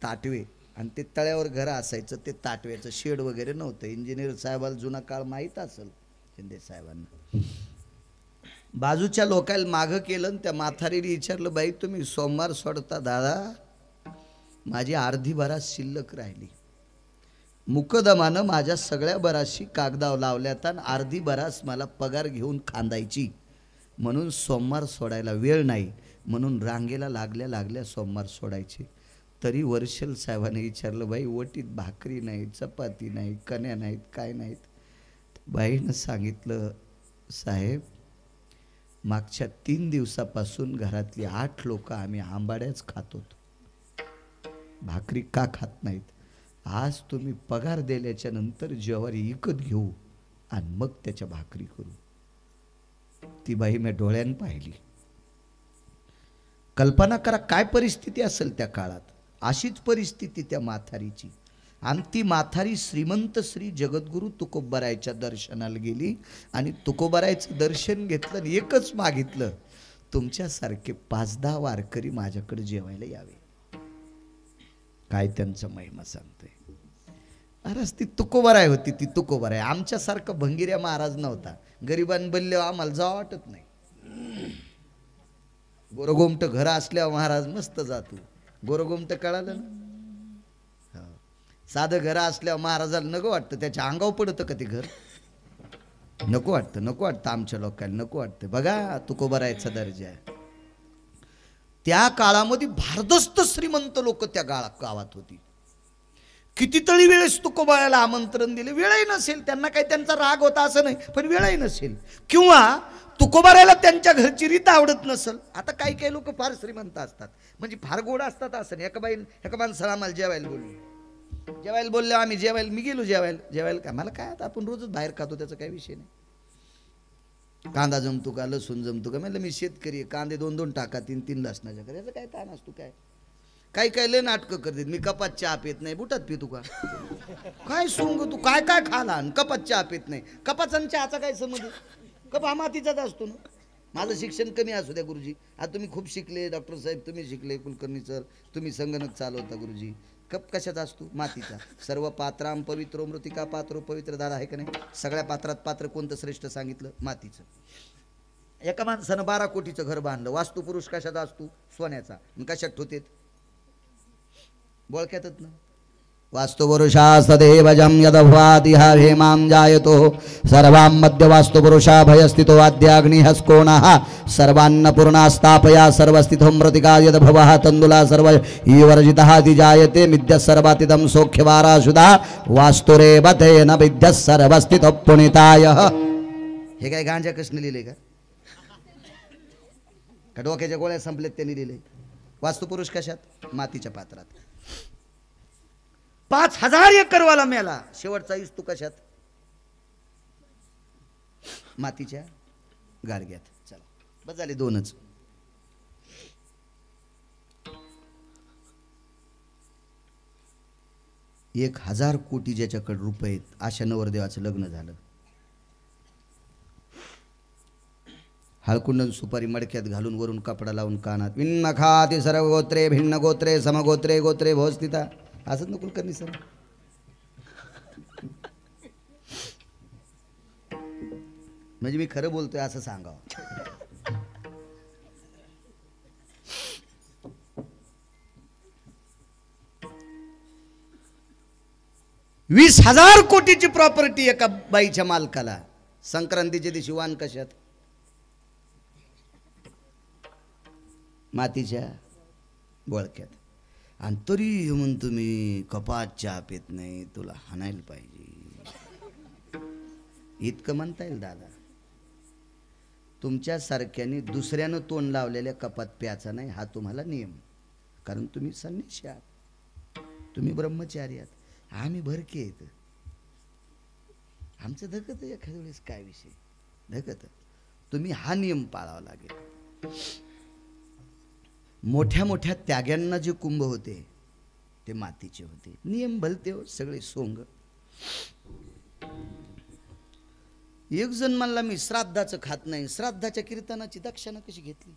ताटवे, आणि ते तळ्यावर घरं असायचं. ते ताटव्याचं शेड वगैरे नव्हतं. इंजिनियर साहेबाला जुना काळ माहीत असेल शिंदे साहेबांना. बाजूच्या लोकांना मागं केलं आणि त्या म्हातारीने विचारलं, बाई तुम्ही सोमवार सोडता? दादा माझी अर्धी बरास शिल्लक राहिली. मुकदमानं माझ्या सगळ्या बराशी कागदाव लावल्यात आणि अर्धी बरास मला पगार घेऊन खांदायची, म्हणून सोमवार सोडायला वेळ नाही, म्हणून रांगेला लागल्या सोमवार सोडायचे. तरी वर्षल साहेबांनी विचारलं, बाई ओटीत भाकरी नाही, चपाती नाही, कण्या नाहीत, काय नाहीत? बाईनं सांगितलं, साहेब मागच्या 3 दिवसापासून घरातली 8 लोक आम्ही आंबाड्याच खातो, भाकरी का खात नाहीत? आज तुम्ही पगार दिल्याच्या नंतर ज्वारी विकत घेऊ आणि मग त्याच्या भाकरी करू. ती बाई मी डोळ्यानं पाहिली. कल्पना करा काय परिस्थिती असेल त्या काळात. अशीच परिस्थिती त्या म्हातारीची. आणि ती म्हातारी श्रीमंत श्री जगद्गुरु तुकोबारायच्या दर्शनाला गेली आणि तुकोबारायचं दर्शन घेतलं आणि एकच मागितलं, तुमच्यासारखे 5-10 वारकरी माझ्याकडे जेवायला यावे. काय त्यांचं महिमा सांगतोय. महाराज ती तुकोबाराय होती, ती तुकोबाराय. आमच्यासारखा भंगिऱ्या महाराज नव्हता. गरिबां बल्ले आम्हाला जावं वाटत नाही. गोरगोमट घर असल्यावर महाराज मस्त जातो. गोरगोमट कळालं ना. साधं घर असल्यावर महाराजाला नको वाटतं, त्याच्या अंगावर पडतं का ते घर? नको वाटतं आमच्या लोकांना नको वाटतं. बघा तुकोबारायचा दर्जा आहे. त्या काळामध्ये भारदस्त श्रीमंत लोक त्या गावात होती. कितीतरी वेळेस तुकोबारायला आमंत्रण दिले, वेळही नसेल त्यांना. काही त्यांचा राग होता असं नाही, पण वेळही नसेल, किंवा तुकोबारायला त्यांच्या घरची रीत आवडत नसेल. आता काही लोक फार श्रीमंत असतात, म्हणजे फार गोड असतात असं. एका माणसाला आम्हाला जेवायला बोलले आम्ही जेवायला, मी गेलो जेवायला काय मला काय, आता आपण रोजच बाहेर खातो, त्याचा काही विषय नाही. कांदा जमतो का, लसूण जमतो का? म्हणलं मी शेतकरी, कांदे 2-2 टाका, 3-3 लसणाच्या कर, याचं काय ताण असतो? काही लय नाटकं करतात. मी कपात चहा पित नाही, बुटात पितो का? काय सोंग तू काय खाला आणि कपात चहा पित नाही? कपाचा आणि चहाचा काय संबंध? कप हा मातीचाच असतो ना. माझं शिक्षण कमी असू द्या गुरुजी, आता तुम्ही खूप शिकले, डॉक्टर साहेब तुम्ही शिकले, कुलकर्णी सर तुम्ही संगणक चालवता गुरुजी. कप कशाचा असतो? मातीचा. सर्व पात्राम पवित्रो मृतिका पात्रो पवित्र. दादा आहे का नाही? सगळ्या पात्रात पात्र कोणतं श्रेष्ठ सांगितलं? मातीचं. एका माणसानं 12 कोटीचं घर बांधलं. वास्तुपुरुष कशाचा असतो? सोन्याचा. कशात ठेवतेत? बोळक्यातच ना. वास्तुपुरुषा सदेवजं यदभ्वादिहा हेमां जायतो सर्वां मध्य वास्तुपुरुषा भयस्थितो आद्याग्निहस्कोणः सर्वान्नपूर्णा स्थापया सर्वस्थितो मृतिका यदभवः तण्डुला सर्व ईवर्जितः जायते मिद्यः सर्वातिदं सौख्यवाराशुदा वास्तुरेव तेन विद्यः सर्वस्थितो पुनितायः. हे काय गांजा कृष्ण लिहिले का? डोक्याच्या गोळ्या संपलेत त्यांनी लिहिले. वास्तुपुरुष कशात? मातीच्या पात्रात. 5000 एकरवाला मेला, शेवटचा तू कशात? मातीच्या गाडग्यात. चला बस झाले 2च. 1000 कोटी ज्याच्याकडे रुपये आहेत अशा नवरदेवाचं लग्न झालं. हळकुंडन सुपारी मडक्यात घालून वरून कपडा लावून कानात भिन्न खाते सर्व गोत्रे भिन्न गोत्रे समगोत्रे गोत्रे भोस्तिता असंच नको करणी सर. म्हणजे मी खरं बोलतोय असं सांगावं. 20,000 कोटीची प्रॉपर्टी एका बाईच्या मालकाला. संक्रांतीच्या दिवशी वाण कशात? मातीच्या बोळक्यात. आणि तरी म्हणतो मी कपात चहा पेत नाही, तुला हाणायला पाहिजे. इतकं म्हणता येईल दादा. तुमच्यासारख्याने दुसऱ्यानं तोंड लावलेल्या कपात प्याचा नाही हा तुम्हाला नियम. कारण तुम्ही संन्यासी आहात, तुम्ही ब्रह्मचारी आहात, आम्ही भरके आहेत. आमचं धकत एखाद्या वेळेस काय विषय धकत. तुम्ही हा नियम पाळावा लागेल. मोठ्या मोठ्या त्याग्यांना जे कुंभ होते ते मातीचे होते. नियम भलते हो सगळे सोंग. एक जण म्हणला मी श्राद्धाचं खात नाही. श्राद्धाच्या कीर्तनाची दक्षिणा कशी घेतली?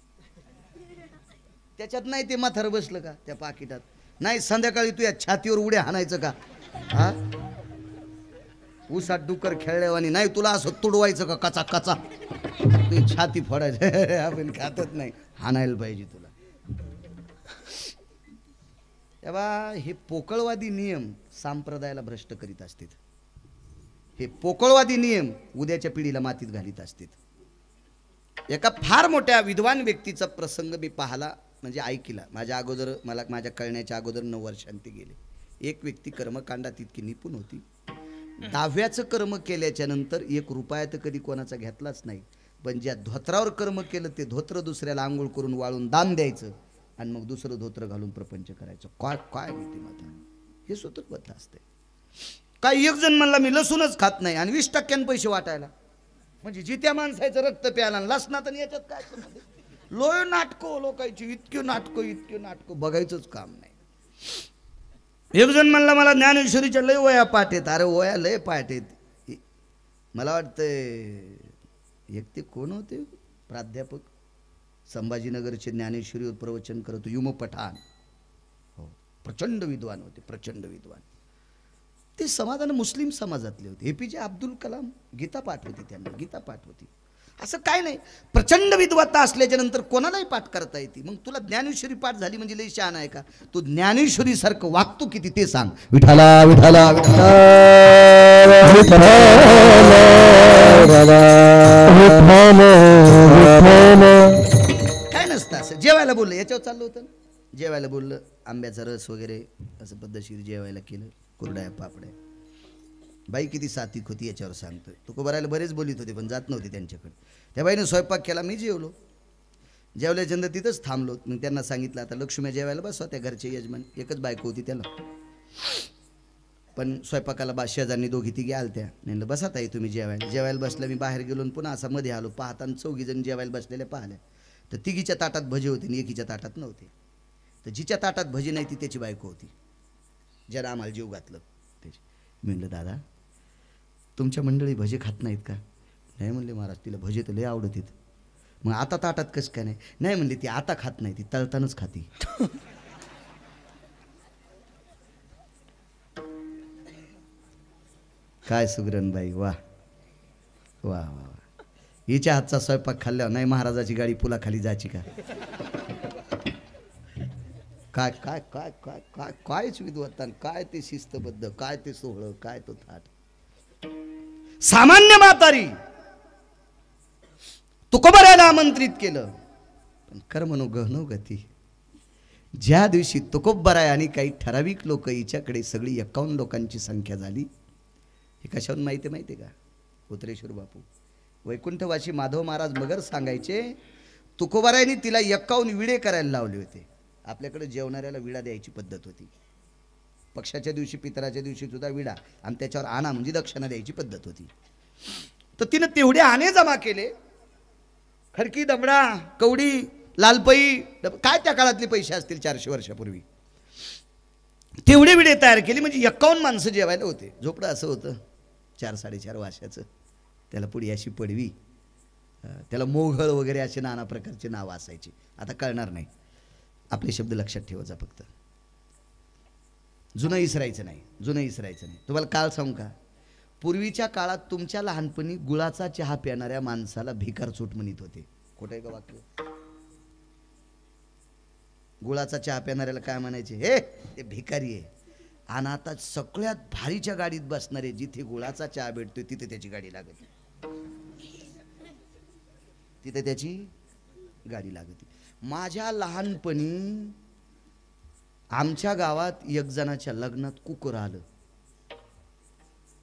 त्याच्यात नाही ते म्हातार बसलं का त्या पाकिटात? नाही संध्याकाळी तू या छातीवर उड्या हाणायचं का? हा उसात डुकर खेळल्यावानी नाही तुला असं तुडवायचं का कचा कचा तुझी छाती फोडायचं? आपण खातच नाही, हाणायला पाहिजे तुला. तेव्हा हे पोकळवादी नियम संप्रदायाला भ्रष्ट करीत असतात. हे पोकळवादी नियम उद्याच्या पिढीला मातीत घालीत असतात. एका फार मोठ्या विद्वान व्यक्तीचा प्रसंग मी पाहला, म्हणजे ऐकला. माझ्या अगोदर मला माझ्या कळण्याच्या अगोदर 9 वर्षांती गेले. एक व्यक्ती कर्मकांडात इतकी निपुण होती. 10व्याचं कर्म केल्याच्या नंतर 1 रुपया तर कधी कोणाचा घेतलाच नाही. पण ज्या धोत्रावर कर्म केलं ते धोत्र दुसऱ्याला आंघोळ करून वाळून दान द्यायचं आणि मग दुसरं धोत्र घालून प्रपंच करायचं. काय काय नीतिमत्ता हे सूत्रबद्ध असते. काय एक जण म्हणला मी लसूणच खात नाही आणि 20% पैसे वाटायला. म्हणजे जित्या माणसाचं रक्त प्यायला लसणात आणि याच्यात काय लोय नाटकं लोकांची. इतकी नाटकं बघायचंच काम नाही. एक जण म्हणला मला ज्ञानेश्वरीच्या लय वया पाठ आहेत. अरे वया लय पाठ आहेत. मला वाटतं एक ते कोण होते प्राध्यापक संभाजीनगरचे ज्ञानेश्वरीवर प्रवचन करत युम पठाण. हो प्रचंड विद्वान होते, प्रचंड विद्वान. ते समाजानं मुस्लिम समाजातले होते. APJ अब्दुल कलाम गीता पाठ होती, त्यांना गीता पाठ होती. असं काय नाही, प्रचंड विद्वत्ता असल्याच्या नंतर कोणालाही पाठ करता येते. मग तुला ज्ञानेश्वरी पाठ झाली म्हणजे लई शहाणा आहे का? तू ज्ञानेश्वरी सारखं वागतो किती ते सांग. विठाला विठाला काय नसतं. असं जेवायला बोललं, याच्यावर चाललं होतं ना. जेवायला बोललं, आंब्याचा रस वगैरे असं पद्धतशीर जेवायला केलं, कुरड्या पापड्या. बाई किती सात्विक होती याच्यावर सांगतोय. तुकोबारायला बरेच बोलीत होते पण जात नव्हते त्यांच्याकडे. त्या बाईनं स्वयंपाक केला, मी जेवलो. जेवल्याच्या तिथंच थांबलो. मग त्यांना सांगितलं आता लक्ष्मी जेवायला बसवा. त्या घरचे यजमान, एकच बायको होती त्याला. पण स्वयंपाकाला शेजारनी 2-3 आलत्या. म्हणलं बसा ताई तुम्ही जेवायला. जेवायला बसलं. मी बाहेर गेलो पुन्हा असा मध्ये आलो. पाहताना 4 जण जेवायला बसलेल्या पाहिल्या. तर 3घीच्या ताटात भजी होते आणि 1च्या ताटात नव्हते. तर जिच्या ताटात भजी नाही ती त्याची बायको होती, ज्यानं आम्हाला जीव घातलं त्याची. मी म्हणलं दादा तुमच्या मंडळी भजे खात नाहीत का? नाही म्हणले महाराज तिला भजे तर लय आवडतात. मग आता ताटात कसं काय नाही? नाही म्हणले ती आता खात नाही, ती तळतानाच खाती. काय सुगरणबाई, वा वा वा. हिच्या हातचा स्वयंपाक खाल्ल्यावर नाही महाराजाची गाडी पुलाखाली जायची का? काय काय काय काय काय कायच विद्वत्ता, काय ते शिस्तबद्ध, काय ते सोहळं, काय तो थाट. सामान्य म्हातारी तुकोबारायला आमंत्रित केलं, पण कर्मनो गहनो गती. ज्या दिवशी तुकोबाराय आणि काही ठराविक लोक हिच्याकडे सगळी 51 लोकांची संख्या झाली. हे कशावरून माहिती का? उतरेश्वर बापू वैकुंठवासी माधव महाराज मगर सांगायचे, तुकोबारायने तिला 51 विडे करायला लावले होते. आपल्याकडे जेवणाऱ्याला विडा द्यायची पद्धत होती. पक्षाच्या दिवशी पितराच्या दिवशी सुद्धा विडा आणि त्याच्यावर आणा म्हणजे दक्षिणा द्यायची पद्धत होती. तर तिनं तेवढे आणे जमा केले. खडकी, दमडा, कवडी, लालपई, काय त्या काळातले पैसे असतील 400 वर्षापूर्वी. तेवढे विडे तयार केले म्हणजे 51 माणसं जेवायला होते. झोपडं असं होतं 4-4.5 वर्षाचं. त्याला पुढे अशी पडवी, त्याला मोघळ वगैरे असे नाना प्रकारचे नावं असायची. आता कळणार नाही, आपले शब्द लक्षात ठेवायचा फक्त. जुनं इसरायचं नाही, जुनं इसरायचं नाही. तुम्हाला काळ सांगू का, पूर्वीच्या काळात तुमच्या लहानपणी गुळाचा चहा प्यानाऱ्या माणसाला भिकार चूट म्हणत होते. खोटं आहे का वाक्य? गुळाचा चहा प्यानाऱ्याला काय म्हणायचे? हे ते भिकारी आहे. आणि आता सगळ्यात भारीच्या गाडीत बसणारे, जिथे गुळाचा चहा भेटतोय तिथे त्याची गाडी लागते, तिथे त्याची गाडी लागते. माझ्या लहानपणी आमच्या गावात एक जणाच्या लग्नात कुकर आलं.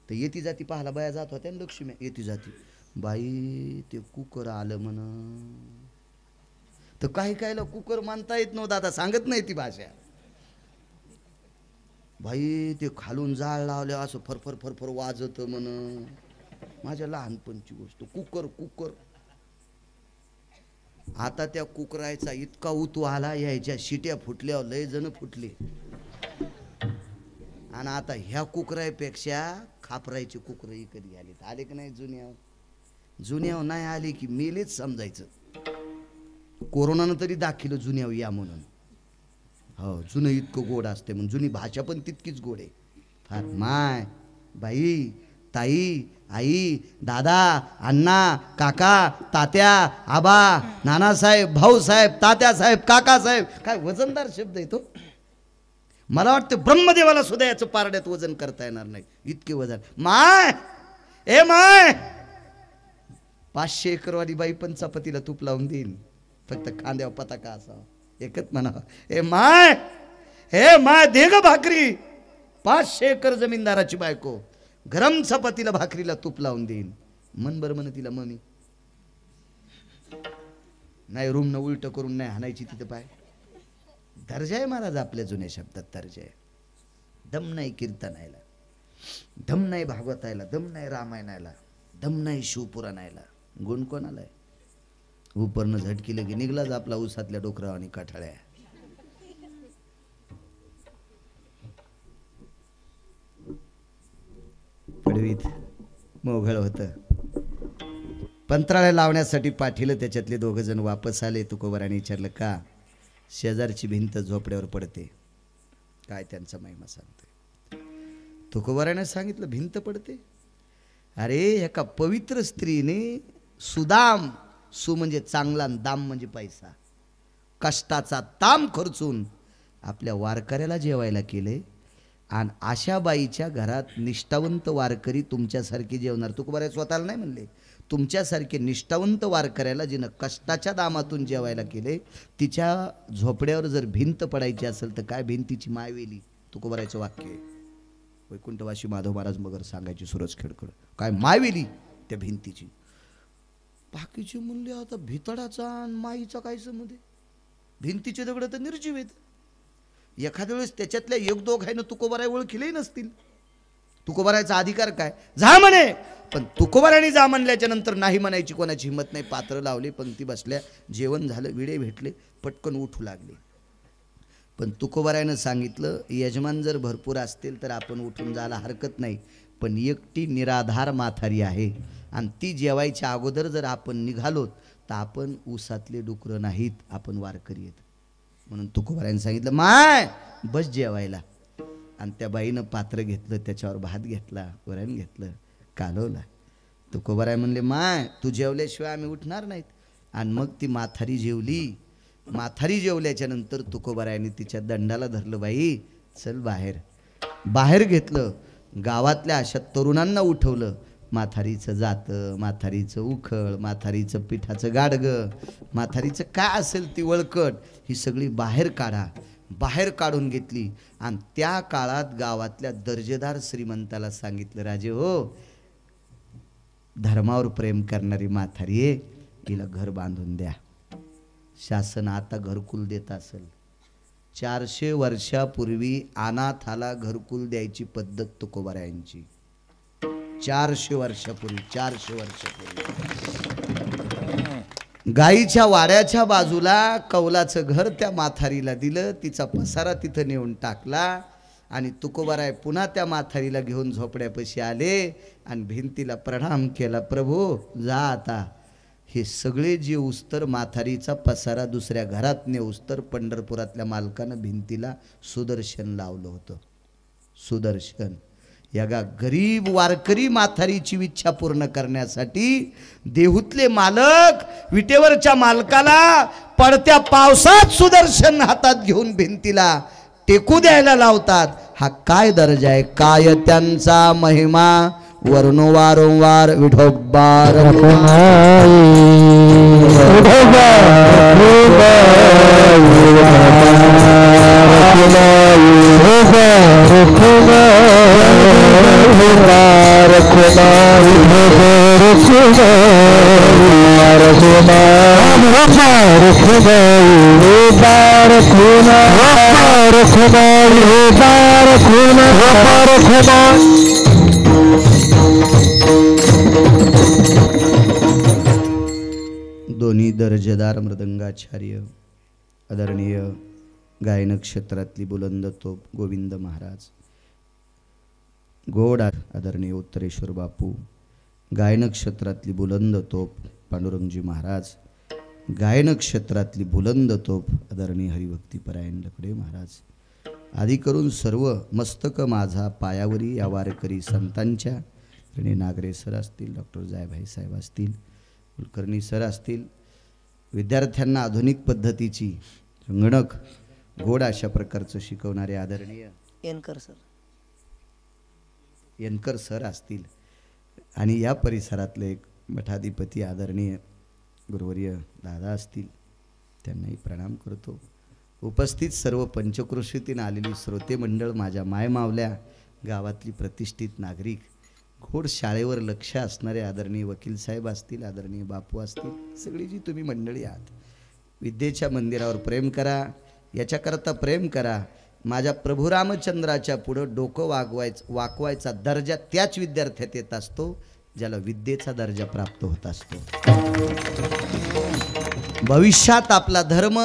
तर येती जाती पाहायला बाया जात होत्या ना, लक्ष्मी येती जाती. बाई ते कुकर आलं म्हण. तर काही काहीला कुकर मानता येत नव्हतं, आता सांगत नाही ती भाषा. बाई ते खालून जाळ लावले असं फरफर फरफर वाजत म्हण. माझ्या लहानपणची गोष्ट. Cooker cooker. आता त्या कुकरायचा इतका उतू आला, यायच्या शिट्या फुटल्यावर लय जण फुटले. आणि आता ह्या कुकरायपेक्षा खापरायचे कुकर कधी आले की नाही? जुन्यावर नाही आले की मेलेच समजायचं. कोरोनानं तरी दाखिलं जुन्यावर या म्हणून. हो, जुनं इतकं गोड असते म्हणून. जुनी भाषा पण तितकीच गोड आहे. फार माय, बाई, ताई, आई, दादा, अण्णा, काका, तात्या, आबा, नानासाहेब, भाऊसाहेब, तात्यासाहेब, काकासाहेब. काय वजनदार शब्द आहे तो. मला वाटतं ब्रह्मदेवाला सुद्धा याचं पारड्यात वजन करता येणार नाही, इतके वजन. माय, ए माय, 500 एकरवाली बाई पण चपातीला तूप लावून देईन, फक्त खांद्यावर पताका असावा. एकच म्हणावा, ए माय, हे माय दे ग भाकरी. 500 एकर जमीनदाराची बायको गरम चपातीला भाकरीला तूप लावून देईन. मन बरं म्हण तिला मम्मी. नाही रूम न उलट करून नाही हाणायची तिथं पाय. दर्जा आहे महाराज आपल्या जुन्या शब्दात, दर्जा आहे. दम नाही कीर्तनायला, दम नाही भागवतायला, दम नाही रामायणाला, दम नाही शिवपुराणायला. गुण कोणाला आहे? उपरनं झटकीलं की निघलाच आपला उसातल्या डोकराव आणि काठाळ्या. पडवीत मोघळ होतं. पंत्राळ्या लावण्यासाठी पाठीलं. त्याच्यातले 2 जण वापस आले. तुकोबाराने विचारलं, का? शेजारची भिंत झोपड्यावर पडते. काय त्यांचा महिमा सांगते. तुकोबाराने सांगितलं, भिंत पडते? अरे एका पवित्र स्त्रीने सुदाम, सु म्हणजे चांगला, दाम म्हणजे पैसा, कष्टाचा ताम खर्चून आपल्या वारकऱ्याला जेवायला केले. आणि अशा बाईच्या घरात निष्ठावंत वारकरी तुमच्यासारखे जेवणार. तुकोबाराय स्वतःला नाही म्हणले, तुमच्यासारखे निष्ठावंत वारकऱ्याला जिनं कष्टाच्या दामातून जेवायला केले, तिच्या झोपड्यावर जर भिंत पडायची असेल तर काय भिंतीची मायवेली. तुकोबारायचं वाक्य आहे. वैकुंठवासी माधव महाराज मगर सांगायची सूरज खेडकड, काय मायवेली त्या भिंतीची. बाकीचे म्हणले, आता भितडाचा आणि माईचा काय संबंध आहे? भिंतीचे दगड तर निर्जीव आहेत. एखाद्या वेळेस त्याच्यातल्या 1-2 आहे ना तुकोबाराय ओळखीले नसतील. तुकोबारायचा अधिकार काय? जा म्हणे. पण तुकोबारायने जा म्हणल्याच्या नंतर नाही म्हणायची कोणाची हिंमत नाही. पात्र लावले, पंक्ती बसल्या, जेवण झालं, विडे भेटले, पटकन उठू लागले. पण तुकोबारायनं सांगितलं, यजमान जर भरपूर असतील तर आपण उठून जायला हरकत नाही, पण एकटी निराधार म्हातारी आहे आणि ती जेवायच्या अगोदर जर आपण निघालोत तर आपण ऊसातले डुकरं नाहीत, आपण वारकरी आहेत. म्हणून तुकोबारायनं सांगितलं, माय बस जेवायला. आणि त्या बाईनं पात्र घेतलं, त्याच्यावर भात घेतला, वरण घेतलं, कालवला. तुकोबाराय म्हणले, माय तू जेवल्याशिवाय आम्ही उठणार नाहीत. आणि मग ती म्हातारी जेवली. म्हातारी जेवल्याच्या नंतर तुकोबारायने तिच्या दंडाला धरलं, बाई चल बाहेर. बाहेर घेतलं, गावातल्या अशा तरुणांना उठवलं. म्हातारीचं जातं, म्हातारीचं उखळ, म्हातारीचं पिठाचं गाडगं, म्हातारीचं काय असेल ती वळकट, ही सगळी बाहेर काढा. बाहेर काढून घेतली. आणि त्या काळात गावातल्या दर्जेदार श्रीमंताला सांगितलं, राजे हो, धर्मावर प्रेम करणारी म्हातारी आहे, तिला घर बांधून द्या. शासन आता घरकुल देत असेल. 400 वर्षापूर्वी अनाथाला घरकुल द्यायची पद्धत तुकोबारायांची. 400 वर्षापूर्वी, 400 वर्षापूर्वी गाईच्या वाड्याच्या बाजूला कौलाचं घर त्या म्हातारीला दिलं. तिचा पसारा तिथं नेऊन टाकला. आणि तुकोबाराय पुन्हा त्या म्हातारीला घेऊन झोपड्यापाशी आले आणि भिंतीला प्रणाम केला. प्रभू जा आता. हे सगळे जे उस्तर म्हातारीचा पसारा दुसऱ्या घरात नेऊस्तर पंढरपुरातल्या मालकानं भिंतीला सुदर्शन लावलं होतं. सुदर्शन या गरीब वारकरी म्हातारीची इच्छा पूर्ण करण्यासाठी देहूतले मालक विटेवरच्या मालकाला पडत्या पावसात सुदर्शन हातात घेऊन भिंतीला टेकू द्यायला लावतात. हा काय दर्जा आहे, काय त्यांचा महिमा वर्णो वारंवार विठोबा दोन्ही दर्जेदार मृदंगाचार्य आदरणीय गायन क्षेत्रातली बुलंद तोप गोविंद महाराज, गोड आदरणीय उत्तरेश्वर बापू, गायन क्षेत्रातली बुलंद तोप पांडुरंगजी महाराज, गायन क्षेत्रातली बुलंद तोप आदरणीय हरिभक्तीपरायण लकडे महाराज, आदी करून सर्व मस्तक माझा पायावरी या वारकरी संतांच्या ऋणी नागरे सर असतील, डॉक्टर जायभाई साहेब असतील, कुलकर्णी सर असतील, विद्यार्थ्यांना आधुनिक पद्धतीची संगणक गोड अशा प्रकारचं शिकवणारे आदरणीय येनकर सर असतील आणि या परिसरातले एक मठाधिपती आदरणीय गुरुवर्य दादा असतील, त्यांनाही प्रणाम करतो. उपस्थित सर्व पंचक्रोशीतून आलेली श्रोते मंडळ, माझ्या मायमावल्या गावातली प्रतिष्ठित नागरिक, घोड शाळेवर लक्ष असणारे आदरणीय वकील साहेब असतील, आदरणीय बापू असतील, सगळी जी तुम्ही मंडळी आहात, विद्येच्या मंदिरावर प्रेम करा. याच्याकरता प्रेम करा. माझ्या प्रभू रामचंद्राच्या पुढं डोकं वाकवायचा दर्जा त्याच विद्यार्थ्यात येत असतो ज्याला विद्येचा दर्जा प्राप्त होत असतो. भविष्यात आपला धर्म,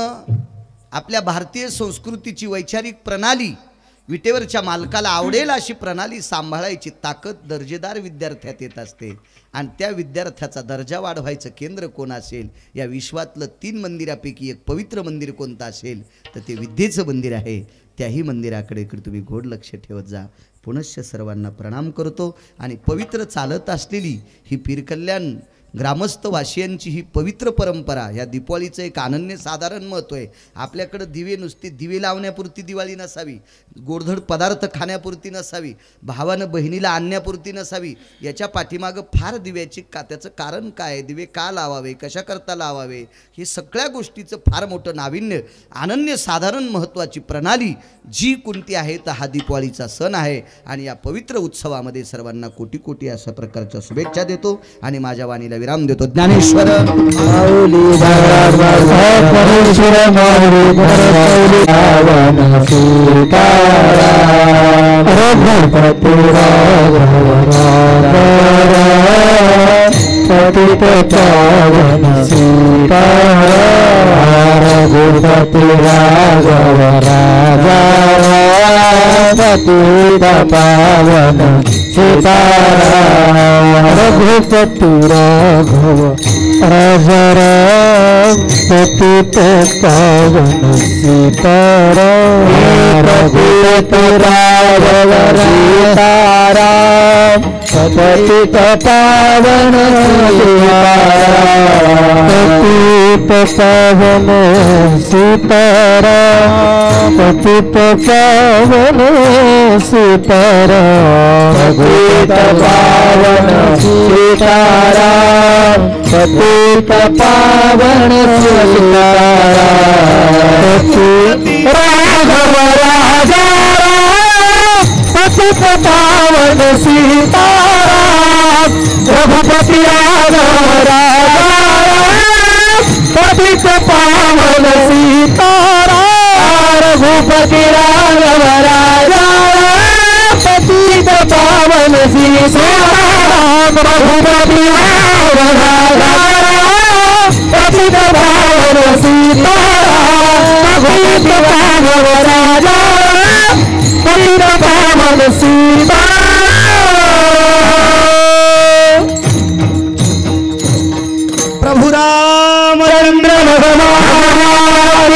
आपल्या भारतीय संस्कृतीची वैचारिक प्रणाली विटेवरच्या मालकाला आवडेल अशी प्रणाली सांभाळायची ताकद दर्जेदार विद्यार्थ्यात येत असते. आणि त्या विद्यार्थ्याचा दर्जा वाढवायचं केंद्र कोण असेल, या विश्वातलं 3 मंदिरापैकी एक पवित्र मंदिर कोणतं असेल तर ते विद्येचं मंदिर आहे. त्याही मंदिराकडे तुम्ही गोड लक्ष ठेवत जा. पुनश्च सर्वांना प्रणाम करतो. आणि पवित्र चालत असलेली ही पीरकल्याण ग्रामस्थ वासियांची ही पवित्र परंपरा, या दिवाळीचं एक अनन्यसाधारण महत्त्व आहे. आपल्याकडं दिवे नुसते दिवे लावण्यापुरती दिवाळी नसावी, गोडधड पदार्थ खाण्यापुरती नसावी, भावानं बहिणीला आणण्यापुरती नसावी. याच्या पाठीमागं फार दिव्याची त्याचं कारण काय, दिवे का लावावे, कशाकरता लावावे, हे सगळ्या गोष्टीचं फार मोठं नाविन्य, अनन्यसाधारण महत्त्वाची प्रणाली जी कोणती आहे तर हा दिवाळीचा सण आहे. आणि या पवित्र उत्सवामध्ये सर्वांना कोटी कोटी अशा प्रकारच्या शुभेच्छा देतो आणि माझ्या वाणीला विराम देतो. ज्ञानेश्वर रघुपति राघव राजा राम पतित पावन सीताराम, रघुपति राघव सीताराम पतित पावन सीताराम, पतित पावन सीताराम, पतित पावन सीताराम, पतित पावन सीताराम, पतित पावन सीताराम, राघव राजा पतित पावन सीताराम, रघुपति राघव राजा पतित पावन सीताराम, रघुपति राघव राजा पतित पावन सीताराम, रघुपति राघव राजा पतित पावन सीताराम, रघुपति राघव राजा पतित प्रभु रामचंद्र भगवान